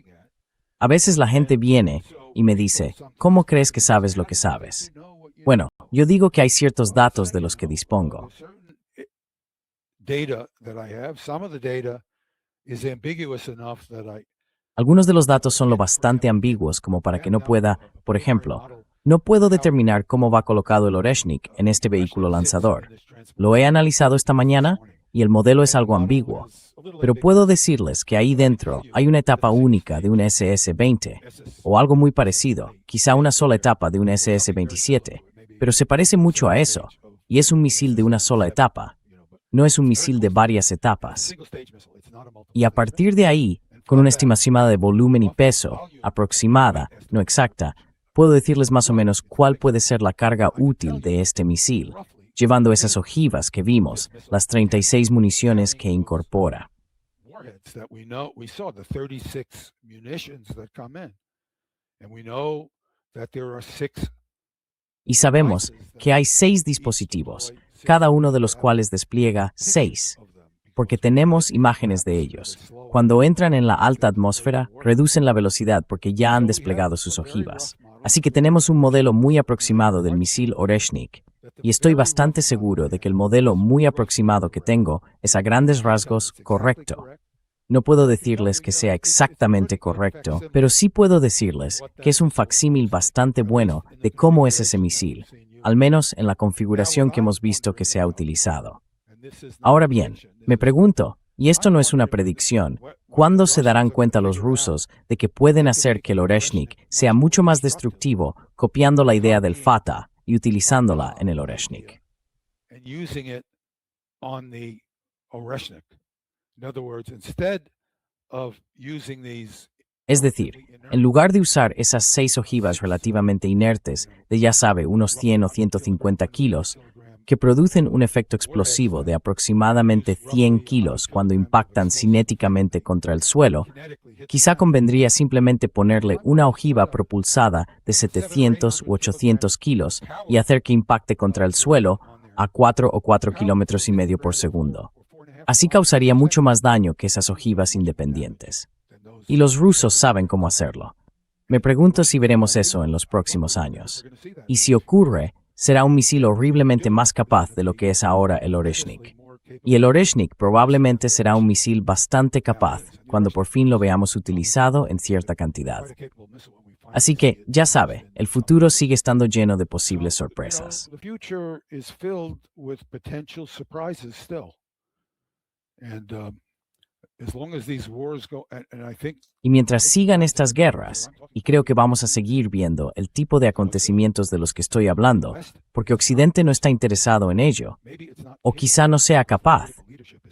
A veces la gente viene y me dice, ¿cómo crees que sabes lo que sabes? Bueno, yo digo que hay ciertos datos de los que dispongo. Algunos de los datos son lo bastante ambiguos como para que no pueda, por ejemplo, no puedo determinar cómo va colocado el Oreshnik en este vehículo lanzador. Lo he analizado esta mañana y el modelo es algo ambiguo, pero puedo decirles que ahí dentro hay una etapa única de un SS-20 o algo muy parecido, quizá una sola etapa de un SS-27, pero se parece mucho a eso y es un misil de una sola etapa. No es un misil de varias etapas. Y a partir de ahí, con una estimación de volumen y peso, aproximada, no exacta, puedo decirles más o menos cuál puede ser la carga útil de este misil, llevando esas ojivas que vimos, las 36 municiones que incorpora. Y sabemos que hay 6 dispositivos, cada uno de los cuales despliega 6, porque tenemos imágenes de ellos. Cuando entran en la alta atmósfera, reducen la velocidad porque ya han desplegado sus ojivas. Así que tenemos un modelo muy aproximado del misil Oreshnik, y estoy bastante seguro de que el modelo muy aproximado que tengo es a grandes rasgos correcto. No puedo decirles que sea exactamente correcto, pero sí puedo decirles que es un facsímil bastante bueno de cómo es ese misil, al menos en la configuración que hemos visto que se ha utilizado. Ahora bien, me pregunto, Y esto no es una predicción. ¿Cuándo se darán cuenta los rusos de que pueden hacer que el Oreshnik sea mucho más destructivo copiando la idea del Fatah y utilizándola en el Oreshnik?
And using it on the Oreshnik. In other words, instead of using these,
Es decir, en lugar de usar esas 6 ojivas relativamente inertes de, ya sabe, unos 100 o 150 kilos, que producen un efecto explosivo de aproximadamente 100 kilos cuando impactan cinéticamente contra el suelo, quizá convendría simplemente ponerle una ojiva propulsada de 700 u 800 kilos y hacer que impacte contra el suelo a 4 o 4 kilómetros y medio por segundo. Así causaría mucho más daño que esas ojivas independientes. Y los rusos saben cómo hacerlo. Me pregunto si veremos eso en los próximos años. Y si ocurre, será un misil horriblemente más capaz de lo que es ahora el Oreshnik. Y el Oreshnik probablemente será un misil bastante capaz cuando por fin lo veamos utilizado en cierta cantidad. Así que, ya sabe, el futuro sigue estando lleno de posibles sorpresas.
the future is filled with potential surprises still. And as long as these wars go, and I think
Y mientras sigan estas guerras, y creo que vamos a seguir viendo el tipo de acontecimientos de los que estoy hablando, porque Occidente no está interesado en ello, o quizá no sea capaz,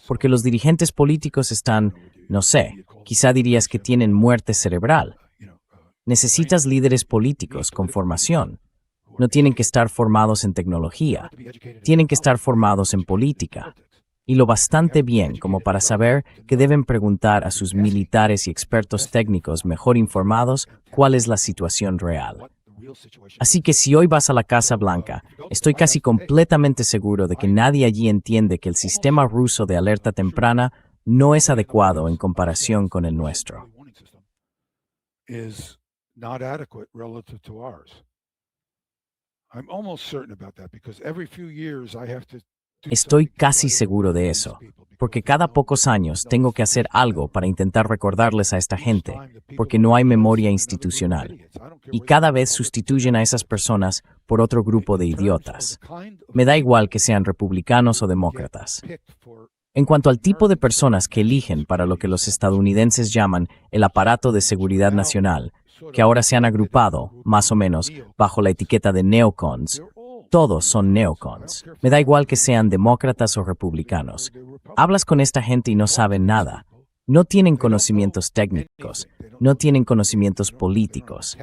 porque los dirigentes políticos están, no sé, quizá dirías que tienen muerte cerebral. Necesitas líderes políticos con formación. No tienen que estar formados en tecnología, tienen que estar formados en política. Y lo bastante bien como para saber que deben preguntar a sus militares y expertos técnicos mejor informados cuál es la situación real. Así que si hoy vas a la Casa Blanca, estoy casi completamente seguro de que nadie allí entiende que el sistema ruso de alerta temprana no es adecuado en comparación con el nuestro.
is not adequate relative to ours. I'm almost certain about that because every few years I have to do
Estoy
something to
casi
try to
seguro de
remind
eso,
these people because
porque cada pocos años tengo que hacer algo para intentar recordarles a esta gente, porque no hay memoria institucional. Y cada vez sustituyen a esas personas por otro grupo de idiotas. Me da igual que sean republicanos o demócratas. En cuanto al tipo de personas que eligen para lo que los estadounidenses llaman el aparato de seguridad nacional, que ahora se han agrupado, más o menos, bajo la etiqueta de neocons, todos son neocons. Me da igual que sean demócratas o republicanos. Hablas con esta gente y no saben nada. No tienen conocimientos técnicos, no tienen conocimientos políticos.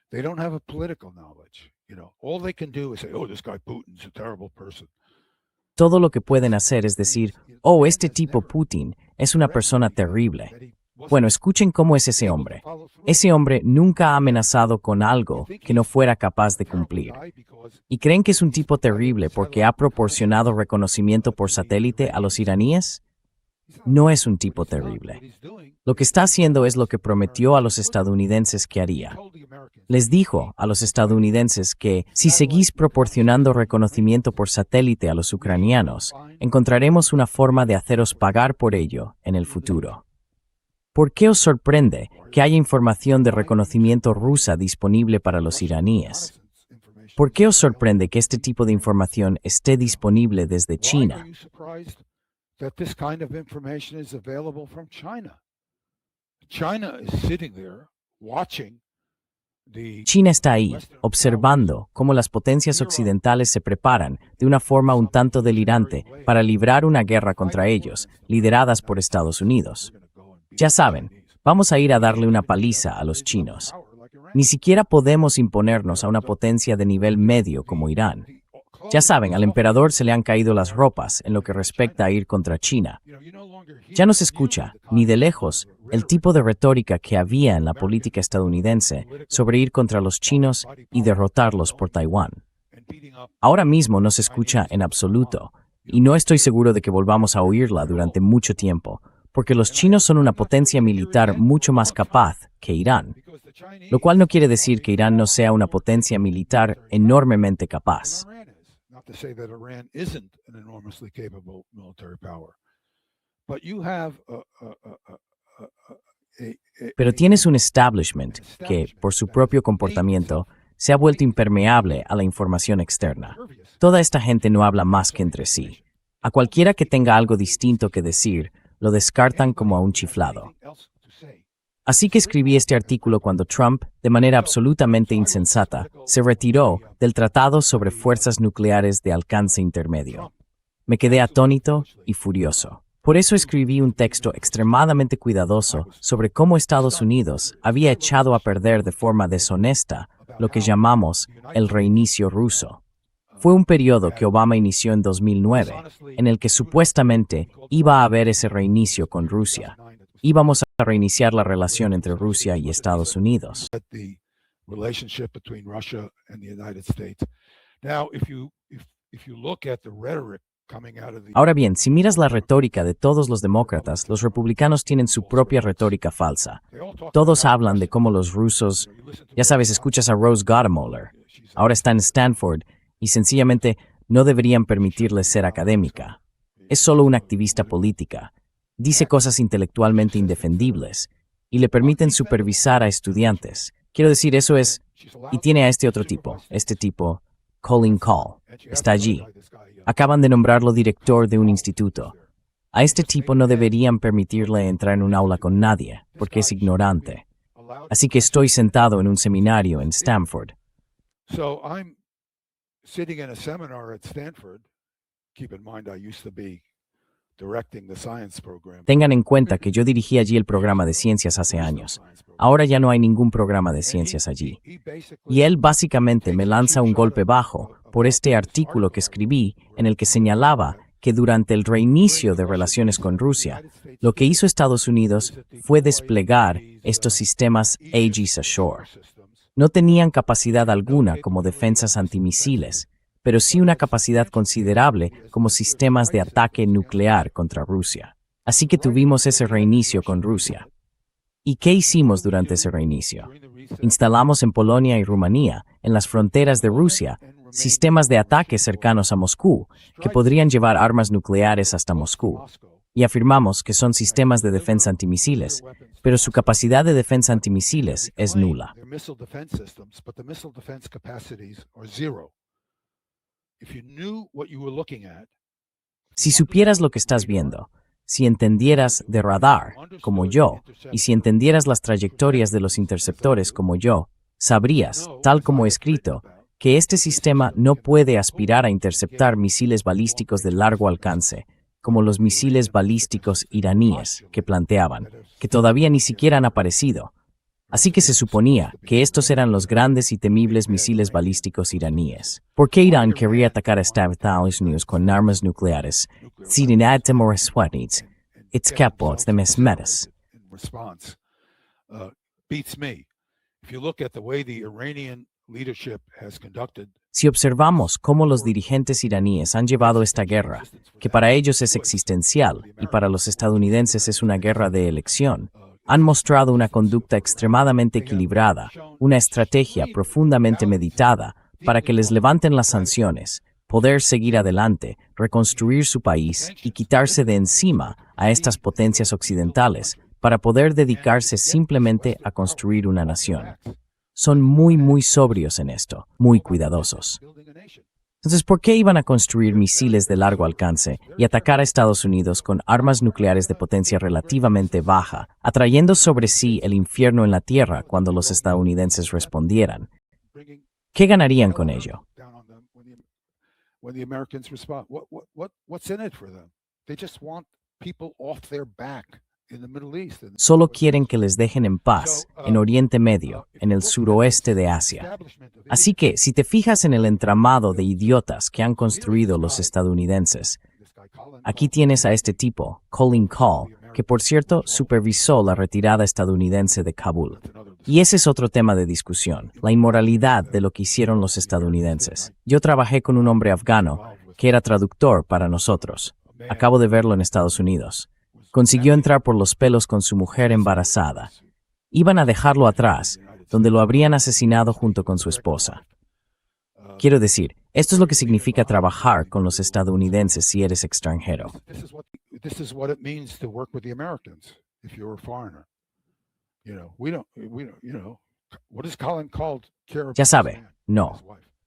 They don't have a political knowledge. All they can do is say, "Oh, this guy Putin's a terrible person."
Todo lo que pueden hacer es decir, oh, este tipo Putin es una persona terrible. Bueno, escuchen cómo es ese hombre. Ese hombre nunca ha amenazado con algo que no fuera capaz de cumplir. ¿Y creen que es un tipo terrible porque ha proporcionado reconocimiento por satélite a los iraníes? No es un tipo terrible. Lo que está haciendo es lo que prometió a los estadounidenses que haría. Les dijo a los estadounidenses que, si seguís proporcionando reconocimiento por satélite a los ucranianos, encontraremos una forma de haceros pagar por ello en el futuro. ¿Por qué os sorprende que haya información de reconocimiento rusa disponible para los iraníes? ¿Por qué os sorprende que este tipo de información esté disponible desde China?
That this kind of information is available from China. China is sitting there watching the
China está ahí, observando cómo las potencias occidentales se preparan de una forma un tanto delirante para librar una guerra contra ellos, lideradas por Estados Unidos. Ya saben, vamos a ir a darle una paliza a los chinos. Ni siquiera podemos imponernos a una potencia de nivel medio como Irán. Ya saben, al emperador se le han caído las ropas en lo que respecta a ir contra China. Ya no se escucha, ni de lejos, el tipo de retórica que había en la política estadounidense sobre ir contra los chinos y derrotarlos por Taiwán. Ahora mismo no se escucha en absoluto, y no estoy seguro de que volvamos a oírla durante mucho tiempo, porque los chinos son una potencia militar mucho más capaz que Irán, lo cual no quiere decir que Irán no sea una potencia militar enormemente capaz.
To say that Iran isn't an enormously capable military power. But you have
Pero tienes un establishment que, por su propio comportamiento, se ha vuelto impermeable a la información externa. Toda esta gente no habla más que entre sí. A cualquiera que tenga algo distinto que decir, lo descartan como a un chiflado. Así que escribí este artículo cuando Trump, de manera absolutamente insensata, se retiró del Tratado sobre Fuerzas Nucleares de Alcance Intermedio. Me quedé atónito y furioso. Por eso escribí un texto extremadamente cuidadoso sobre cómo Estados Unidos había echado a perder de forma deshonesta lo que llamamos el reinicio ruso. Fue un periodo que Obama inició en 2009, en el que supuestamente iba a haber ese reinicio con Rusia. Íbamos a reiniciar la relación entre Rusia y Estados Unidos. Ahora bien, si miras la retórica de todos los demócratas, los republicanos tienen su propia retórica falsa. Todos hablan de cómo los rusos, ya sabes, escuchas a Rose Gottemoeller, ahora está en Stanford, y sencillamente no deberían permitirle ser académica. Es solo una activista política. Dice cosas intelectualmente indefendibles y le permiten supervisar a estudiantes. Quiero decir, eso es, y tiene a este otro tipo, Colin Kahl, está allí. Acaban de nombrarlo director de un instituto. A este tipo no deberían permitirle entrar en un aula con nadie, porque es ignorante. Así que estoy sentado en un seminario en Stanford.
Sitting in a seminar at Stanford, keep in mind I used to be directing the science program.
Tengan en cuenta que yo dirigí allí el programa de ciencias hace años. Ahora ya no hay ningún programa de ciencias allí. Y él básicamente me lanza un golpe bajo por este artículo que escribí en el que señalaba que durante el reinicio de relaciones con Rusia, lo que hizo Estados Unidos fue desplegar estos sistemas Aegis Ashore. No tenían capacidad alguna como defensas antimisiles, pero sí una capacidad considerable como sistemas de ataque nuclear contra Rusia. Así que tuvimos ese reinicio con Rusia. ¿Y qué hicimos durante ese reinicio? Instalamos en Polonia y Rumanía, en las fronteras de Rusia, sistemas de ataque cercanos a Moscú, que podrían llevar armas nucleares hasta Moscú. Y afirmamos que son sistemas de defensa antimisiles, pero su capacidad de defensa antimisiles es nula. Si supieras lo que estás viendo, si entendieras de radar, como yo, y si entendieras las trayectorias de los interceptores como yo, sabrías, tal como escrito, que este sistema no puede aspirar a interceptar misiles balísticos de largo alcance, como los misiles balísticos iraníes que planteaban, que todavía ni siquiera han aparecido. Así que se suponía que estos eran los grandes y temibles misiles balísticos iraníes. ¿Por qué Irán querría atacar a Estados Unidos con armas nucleares? Si observamos cómo los dirigentes iraníes han llevado esta guerra, que para ellos es existencial y para los estadounidenses es una guerra de elección, han mostrado una conducta extremadamente equilibrada, una estrategia profundamente meditada para que les levanten las sanciones, poder seguir adelante, reconstruir su país y quitarse de encima a estas potencias occidentales para poder dedicarse simplemente a construir una nación. Son muy sobrios en esto, muy cuidadosos. Entonces, ¿por qué iban a construir misiles de largo alcance y atacar a Estados Unidos con armas nucleares de potencia relativamente baja, atrayendo sobre sí el infierno en la tierra cuando los estadounidenses respondieran? ¿Qué ganarían con ello? Solo quieren que les dejen en paz en Oriente Medio, en el suroeste de Asia. Así que, si te fijas en el entramado de idiotas que han construido los estadounidenses, aquí tienes a este tipo, Colin Kahl, que por cierto supervisó la retirada estadounidense de Kabul. Y ese es otro tema de discusión, la inmoralidad de lo que hicieron los estadounidenses. Yo trabajé con un hombre afgano que era traductor para nosotros. Acabo de verlo en Estados Unidos. Consiguió entrar por los pelos con su mujer embarazada. Iban a dejarlo atrás, donde lo habrían asesinado junto con su esposa. Quiero decir, esto es lo que significa trabajar con los estadounidenses si eres extranjero. Ya sabe, no.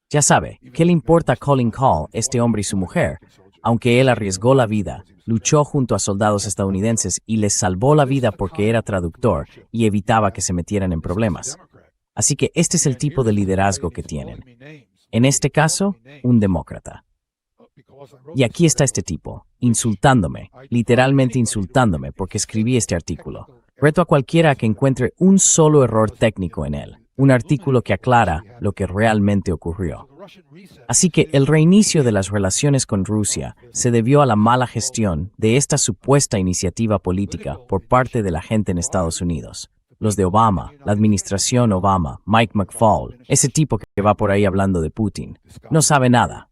Ya sabe, ¿qué le importa a Colin Kahl, este hombre y su mujer, Aunque él arriesgó la vida, luchó junto a soldados estadounidenses y les salvó la vida porque era traductor y evitaba que se metieran en problemas. Así que este es el tipo de liderazgo que tienen. En este caso, un demócrata. Y aquí está este tipo, insultándome, literalmente insultándome porque escribí este artículo. Reto a cualquiera a que encuentre un solo error técnico en él, un artículo que aclara lo que realmente ocurrió. Así que el reinicio de las relaciones con Rusia se debió a la mala gestión de esta supuesta iniciativa política por parte de la gente en Estados Unidos. Los de Obama, la administración Obama, Mike McFaul, ese tipo que va por ahí hablando de Putin, no sabe nada.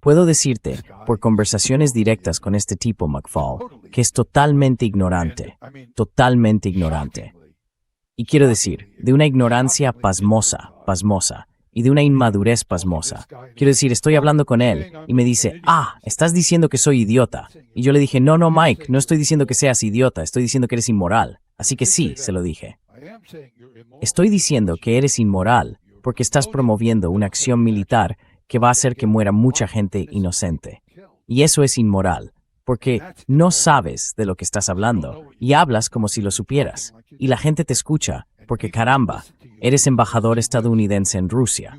Puedo decirte, por conversaciones directas con este tipo McFaul, que es totalmente ignorante. Y quiero decir, de una ignorancia pasmosa, y de una inmadurez pasmosa. Quiero decir, estoy hablando con él y me dice, estás diciendo que soy idiota. Y yo le dije, no, Mike, no estoy diciendo que seas idiota, estoy diciendo que eres inmoral. Así que sí, se lo dije. Estoy diciendo que eres inmoral porque estás promoviendo una acción militar que va a hacer que muera mucha gente inocente. Y eso es inmoral, porque no sabes de lo que estás hablando y hablas como si lo supieras. Y la gente te escucha, porque caramba, eres embajador estadounidense en Rusia.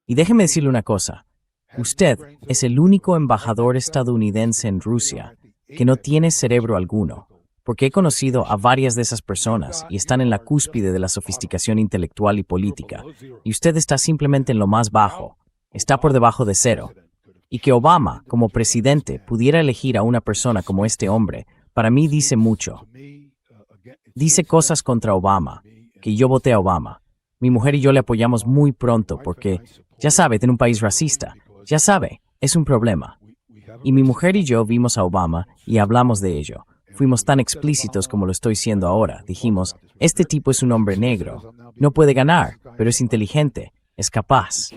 Y déjeme decirle una cosa. Usted es el único embajador estadounidense en Rusia que no tiene cerebro alguno, porque he conocido a varias de esas personas y están en la cúspide de la sofisticación intelectual y política, y usted está simplemente en lo más bajo, está por debajo de cero. Y que Obama, como presidente, pudiera elegir a una persona como este hombre, para mí dice mucho. Dice cosas contra Obama, que yo voté a Obama. Mi mujer y yo le apoyamos muy pronto porque, ya sabe, en un país racista, ya sabe, es un problema. Y mi mujer y yo vimos a Obama y hablamos de ello. Fuimos tan explícitos como lo estoy siendo ahora. Dijimos, este tipo es un hombre negro. No puede ganar, pero es inteligente, es capaz.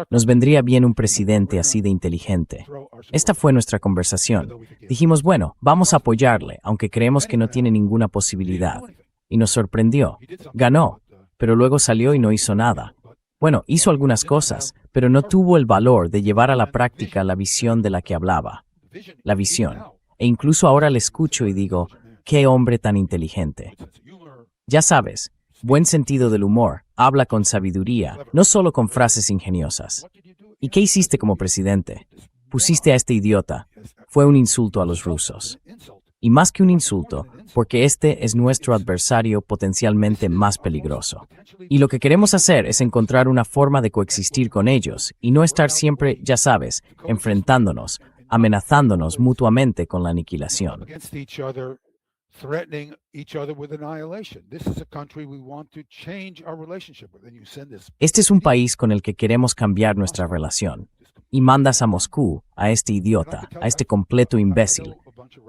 Nos vendría bien un presidente así de inteligente. Esta fue nuestra conversación. Dijimos, bueno, vamos a apoyarle, aunque creemos que no tiene ninguna posibilidad. Y nos sorprendió. Ganó, pero luego salió y no hizo nada. Bueno, hizo algunas cosas, pero no tuvo el valor de llevar a la práctica la visión de la que hablaba. La visión. E incluso ahora le escucho y digo, ¡qué hombre tan inteligente! Ya sabes, buen sentido del humor, habla con sabiduría, no solo con frases ingeniosas. ¿Y qué hiciste como presidente? Pusiste a este idiota. Fue un insulto a los rusos. Y más que un insulto, porque este es nuestro adversario potencialmente más peligroso. Y lo que queremos hacer es encontrar una forma de coexistir con ellos y no estar siempre, ya sabes, enfrentándonos, amenazándonos mutuamente con la aniquilación. Este es un país con el que queremos cambiar nuestra relación. Y mandas a Moscú, a este idiota, a este completo imbécil.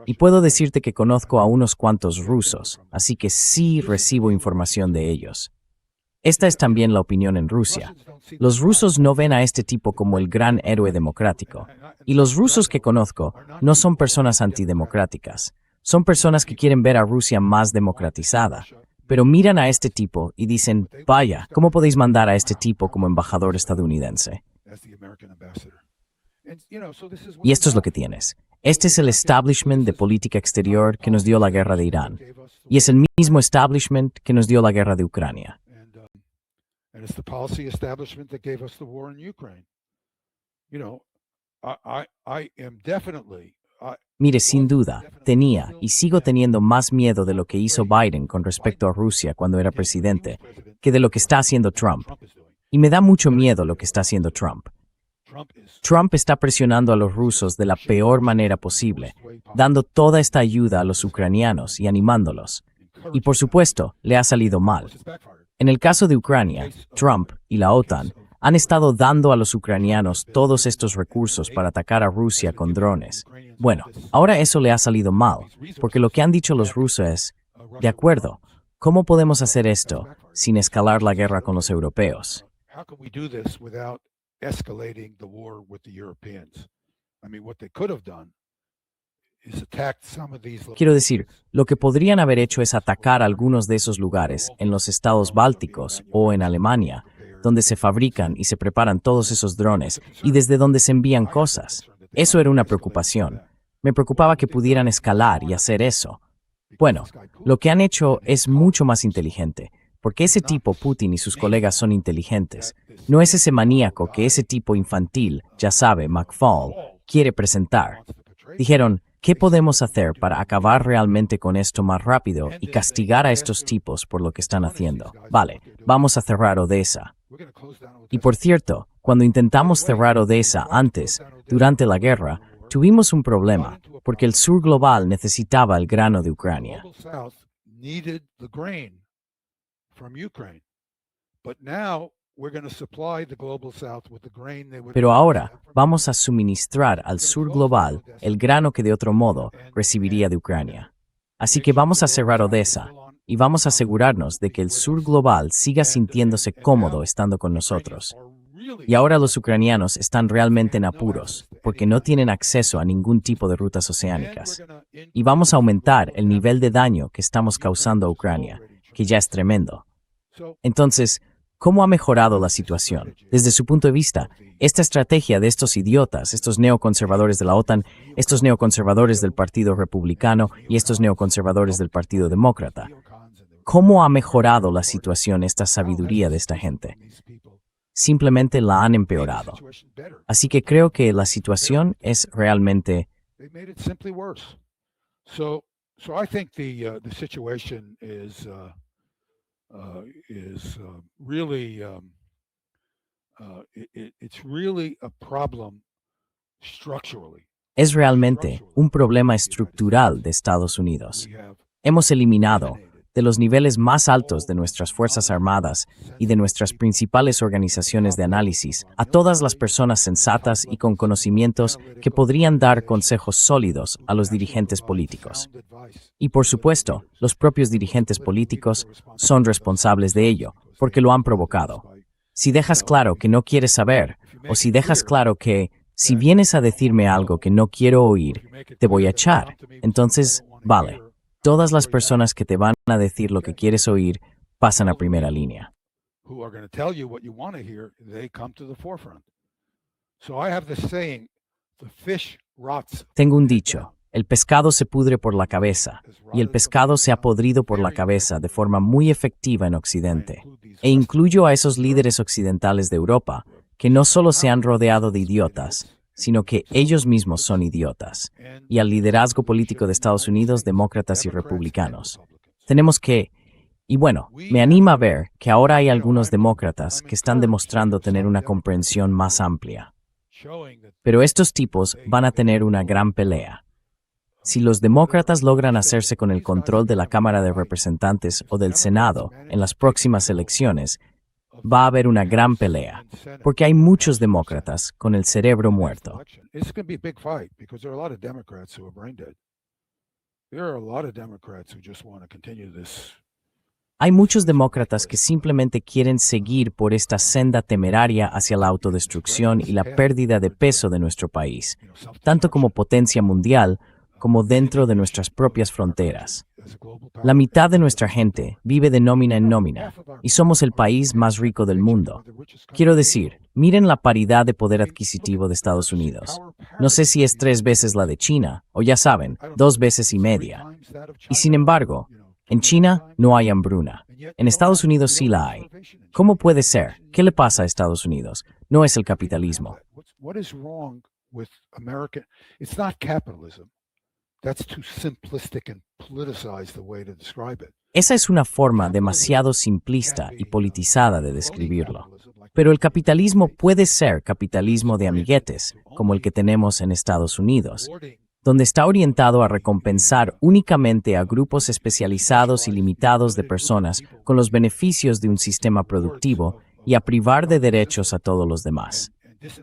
Y puedo decirte que conozco a unos cuantos rusos, así que sí recibo información de ellos. Esta es también la opinión en Rusia. Los rusos no ven a este tipo como el gran héroe democrático. Y los rusos que conozco no son personas antidemocráticas. Son personas que quieren ver a Rusia más democratizada. Pero miran a este tipo y dicen, vaya, ¿cómo podéis mandar a este tipo como embajador estadounidense? Y esto es lo que tienes. Este es el establishment de política exterior que nos dio la guerra de Irán. Y es el mismo establishment que nos dio la guerra de Ucrania. Mire, sin duda, tenía y sigo teniendo más miedo de lo que hizo Biden con respecto a Rusia cuando era presidente que de lo que está haciendo Trump. Y me da mucho miedo lo que está haciendo Trump. Trump está presionando a los rusos de la peor manera posible, dando toda esta ayuda a los ucranianos y animándolos. Y por supuesto, le ha salido mal. En el caso de Ucrania, Trump y la OTAN han estado dando a los ucranianos todos estos recursos para atacar a Rusia con drones. Bueno, ahora eso le ha salido mal, porque lo que han dicho los rusos es, de acuerdo, ¿cómo podemos hacer esto sin escalar la guerra con los europeos?
how can we do this without escalating the war with the Europeans? I mean, what they could have done is attacked some of these
Quiero decir, lo que podrían haber hecho es atacar algunos de esos lugares en los estados bálticos o en Alemania, donde se fabrican y se preparan todos esos drones y desde donde se envían cosas. Eso era una preocupación. Me preocupaba que pudieran escalar y hacer eso. Bueno, lo que han hecho es mucho más inteligente, porque ese tipo Putin y sus colegas son inteligentes. No es ese maníaco que ese tipo infantil, ya sabe, McFaul, quiere presentar. Dijeron, ¿qué podemos hacer para acabar realmente con esto más rápido y castigar a estos tipos por lo que están haciendo? Vale, vamos a cerrar Odessa. Y por cierto, cuando intentamos cerrar Odessa antes, durante la guerra, tuvimos un problema, porque el sur global necesitaba el grano de Ucrania. Pero ahora vamos a suministrar al sur global el grano que de otro modo recibiría de Ucrania. Así que vamos a cerrar Odessa y vamos a asegurarnos de que el sur global siga sintiéndose cómodo estando con nosotros. Y ahora los ucranianos están realmente en apuros porque no tienen acceso a ningún tipo de rutas oceánicas. Y vamos a aumentar el nivel de daño que estamos causando a Ucrania, que ya es tremendo. Entonces, ¿cómo ha mejorado la situación? Desde su punto de vista, esta estrategia de estos idiotas, estos neoconservadores de la OTAN, estos neoconservadores del Partido Republicano y estos neoconservadores del Partido Demócrata, ¿cómo ha mejorado la situación esta sabiduría de esta gente? Simplemente la han empeorado. Así que creo que la situación es realmente... Es realmente un problema estructural de Estados Unidos. Hemos eliminado de los niveles más altos de nuestras Fuerzas Armadas y de nuestras principales organizaciones de análisis a todas las personas sensatas y con conocimientos que podrían dar consejos sólidos a los dirigentes políticos. Y por supuesto, los propios dirigentes políticos son responsables de ello, porque lo han provocado. Si dejas claro que no quieres saber, o si dejas claro que, si vienes a decirme algo que no quiero oír, te voy a echar, entonces, vale. Todas las personas que te van a decir lo que quieres oír pasan a primera línea. Tengo un dicho, el pescado se pudre por la cabeza, y el pescado se ha podrido por la cabeza de forma muy efectiva en Occidente. E incluyo a esos líderes occidentales de Europa, que no solo se han rodeado de idiotas, sino que ellos mismos son idiotas, y al liderazgo político de Estados Unidos, demócratas y republicanos. Tenemos que, y bueno, me anima a ver que ahora hay algunos demócratas que están demostrando tener una comprensión más amplia. Pero estos tipos van a tener una gran pelea. Si los demócratas logran hacerse con el control de la Cámara de Representantes o del Senado en las próximas elecciones, va a haber una gran pelea, porque hay muchos demócratas con el cerebro muerto. Hay muchos demócratas que simplemente quieren seguir por esta senda temeraria hacia la autodestrucción y la pérdida de peso de nuestro país, tanto como potencia mundial como dentro de nuestras propias fronteras. La mitad de nuestra gente vive de nómina en nómina y somos el país más rico del mundo. Quiero decir, miren la paridad de poder adquisitivo de Estados Unidos. No sé si es 3 veces la de China o ya saben, 2 veces y media. Y sin embargo, en China no hay hambruna. En Estados Unidos sí la hay. ¿Cómo puede ser? ¿Qué le pasa a Estados Unidos? No es el capitalismo. Esa es una forma demasiado simplista y politizada de describirlo. Pero el capitalismo puede ser capitalismo de amiguetes, como el que tenemos en Estados Unidos, donde está orientado a recompensar únicamente a grupos especializados y limitados de personas con los beneficios de un sistema productivo y a privar de derechos a todos los demás.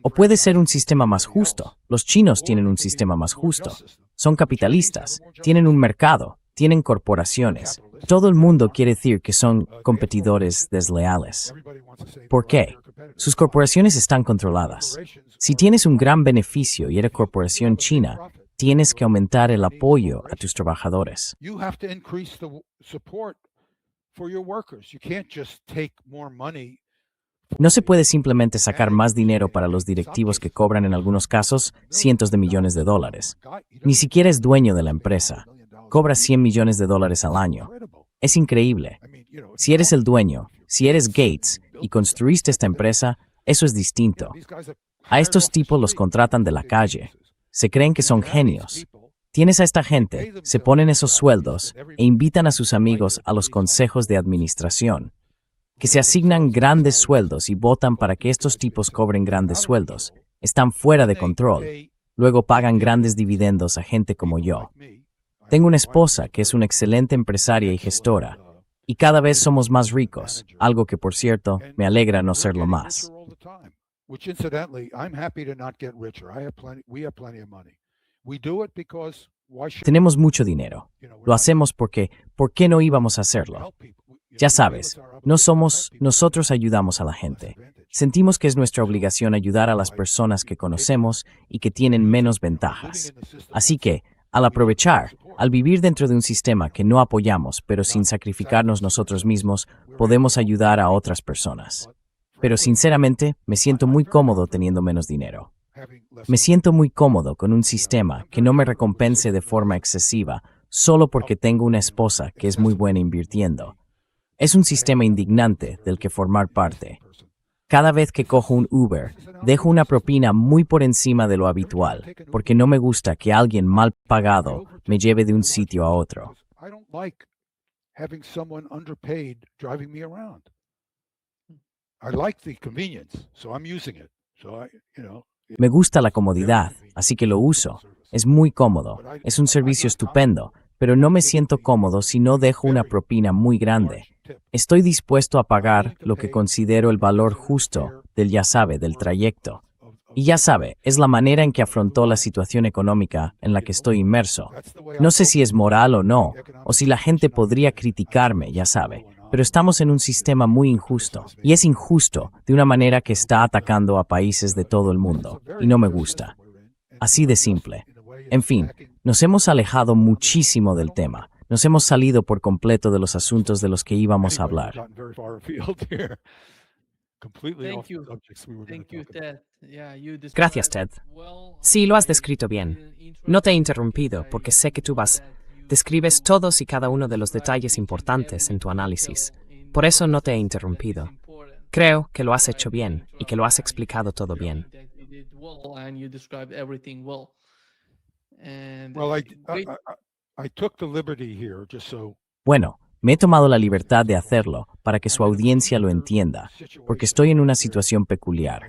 O puede ser un sistema más justo. Los chinos tienen un sistema más justo. Son capitalistas, tienen un mercado, tienen corporaciones, Todo el mundo quiere decir que son competidores desleales. ¿Por qué? Sus corporaciones están controladas. Si tienes un gran beneficio y eres corporación china, tienes que aumentar el apoyo a tus trabajadores. No se puede simplemente sacar más dinero para los directivos que cobran en algunos casos cientos de millones de dólares. Ni siquiera es dueño de la empresa. Cobra $100 millones al año. Es increíble. Si eres el dueño, si eres Gates y construiste esta empresa, eso es distinto. A estos tipos los contratan de la calle. Se creen que son genios. Tienes a esta gente, se ponen esos sueldos e invitan a sus amigos a los consejos de administración, que se asignan grandes sueldos y votan para que estos tipos cobren grandes sueldos. Están fuera de control. Luego pagan grandes dividendos a gente como yo. Tengo una esposa que es una excelente empresaria y gestora, y cada vez somos más ricos, algo que, por cierto, me alegra no serlo más. Tenemos mucho dinero. Lo hacemos porque, ¿por qué no íbamos a hacerlo? Ya sabes, nosotros ayudamos a la gente. Sentimos que es nuestra obligación ayudar a las personas que conocemos y que tienen menos ventajas. Así que, al aprovechar, al vivir dentro de un sistema que no apoyamos, pero sin sacrificarnos nosotros mismos, podemos ayudar a otras personas. Pero sinceramente, me siento muy cómodo teniendo menos dinero. Me siento muy cómodo con un sistema que no me recompense de forma excesiva solo porque tengo una esposa que es muy buena invirtiendo. Es un sistema indignante del que formar parte. Cada vez que cojo un Uber, dejo una propina muy por encima de lo habitual, porque no me gusta que alguien mal pagado me lleve de un sitio a otro. Me gusta la comodidad, así que lo uso. Es muy cómodo, es un servicio estupendo, pero no me siento cómodo si no dejo una propina muy grande. Estoy dispuesto a pagar lo que considero el valor justo del del trayecto. Y ya sabe, es la manera en que afrontó la situación económica en la que estoy inmerso. No sé si es moral o no, o si la gente podría criticarme, ya sabe, pero estamos en un sistema muy injusto, y es injusto de una manera que está atacando a países de todo el mundo, y no me gusta. Así de simple. En fin, nos hemos alejado muchísimo del tema. Nos hemos salido por completo de los asuntos de los que íbamos a hablar.
Gracias, Ted. Sí, lo has descrito bien. No te he interrumpido porque sé que describes todos y cada uno de los detalles importantes en tu análisis. Por eso no te he interrumpido. Creo que lo has hecho bien y que lo has explicado todo bien.
Bueno, me he tomado la libertad de hacerlo para que su audiencia lo entienda, porque estoy en una situación peculiar.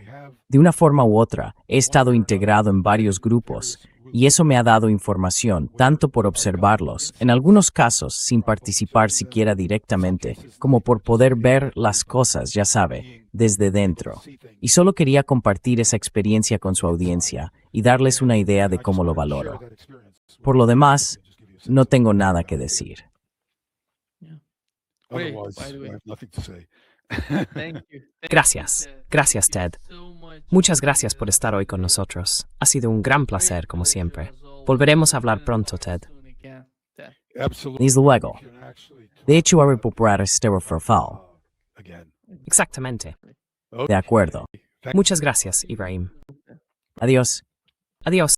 De una forma u otra, he estado integrado en varios grupos, y eso me ha dado información tanto por observarlos, en algunos casos sin participar siquiera directamente, como por poder ver las cosas, ya sabe, desde dentro. Y solo quería compartir esa experiencia con su audiencia y darles una idea de cómo lo valoro. Por lo demás, no tengo nada que decir.
Gracias, Ted. Muchas gracias por estar hoy con nosotros. Ha sido un gran placer, como siempre. Volveremos a hablar pronto, Ted.
Desde luego. De hecho, haré popular Sterofrofal.
Exactamente.
De acuerdo.
Muchas gracias, Ibrahim.
Adiós.
Adiós.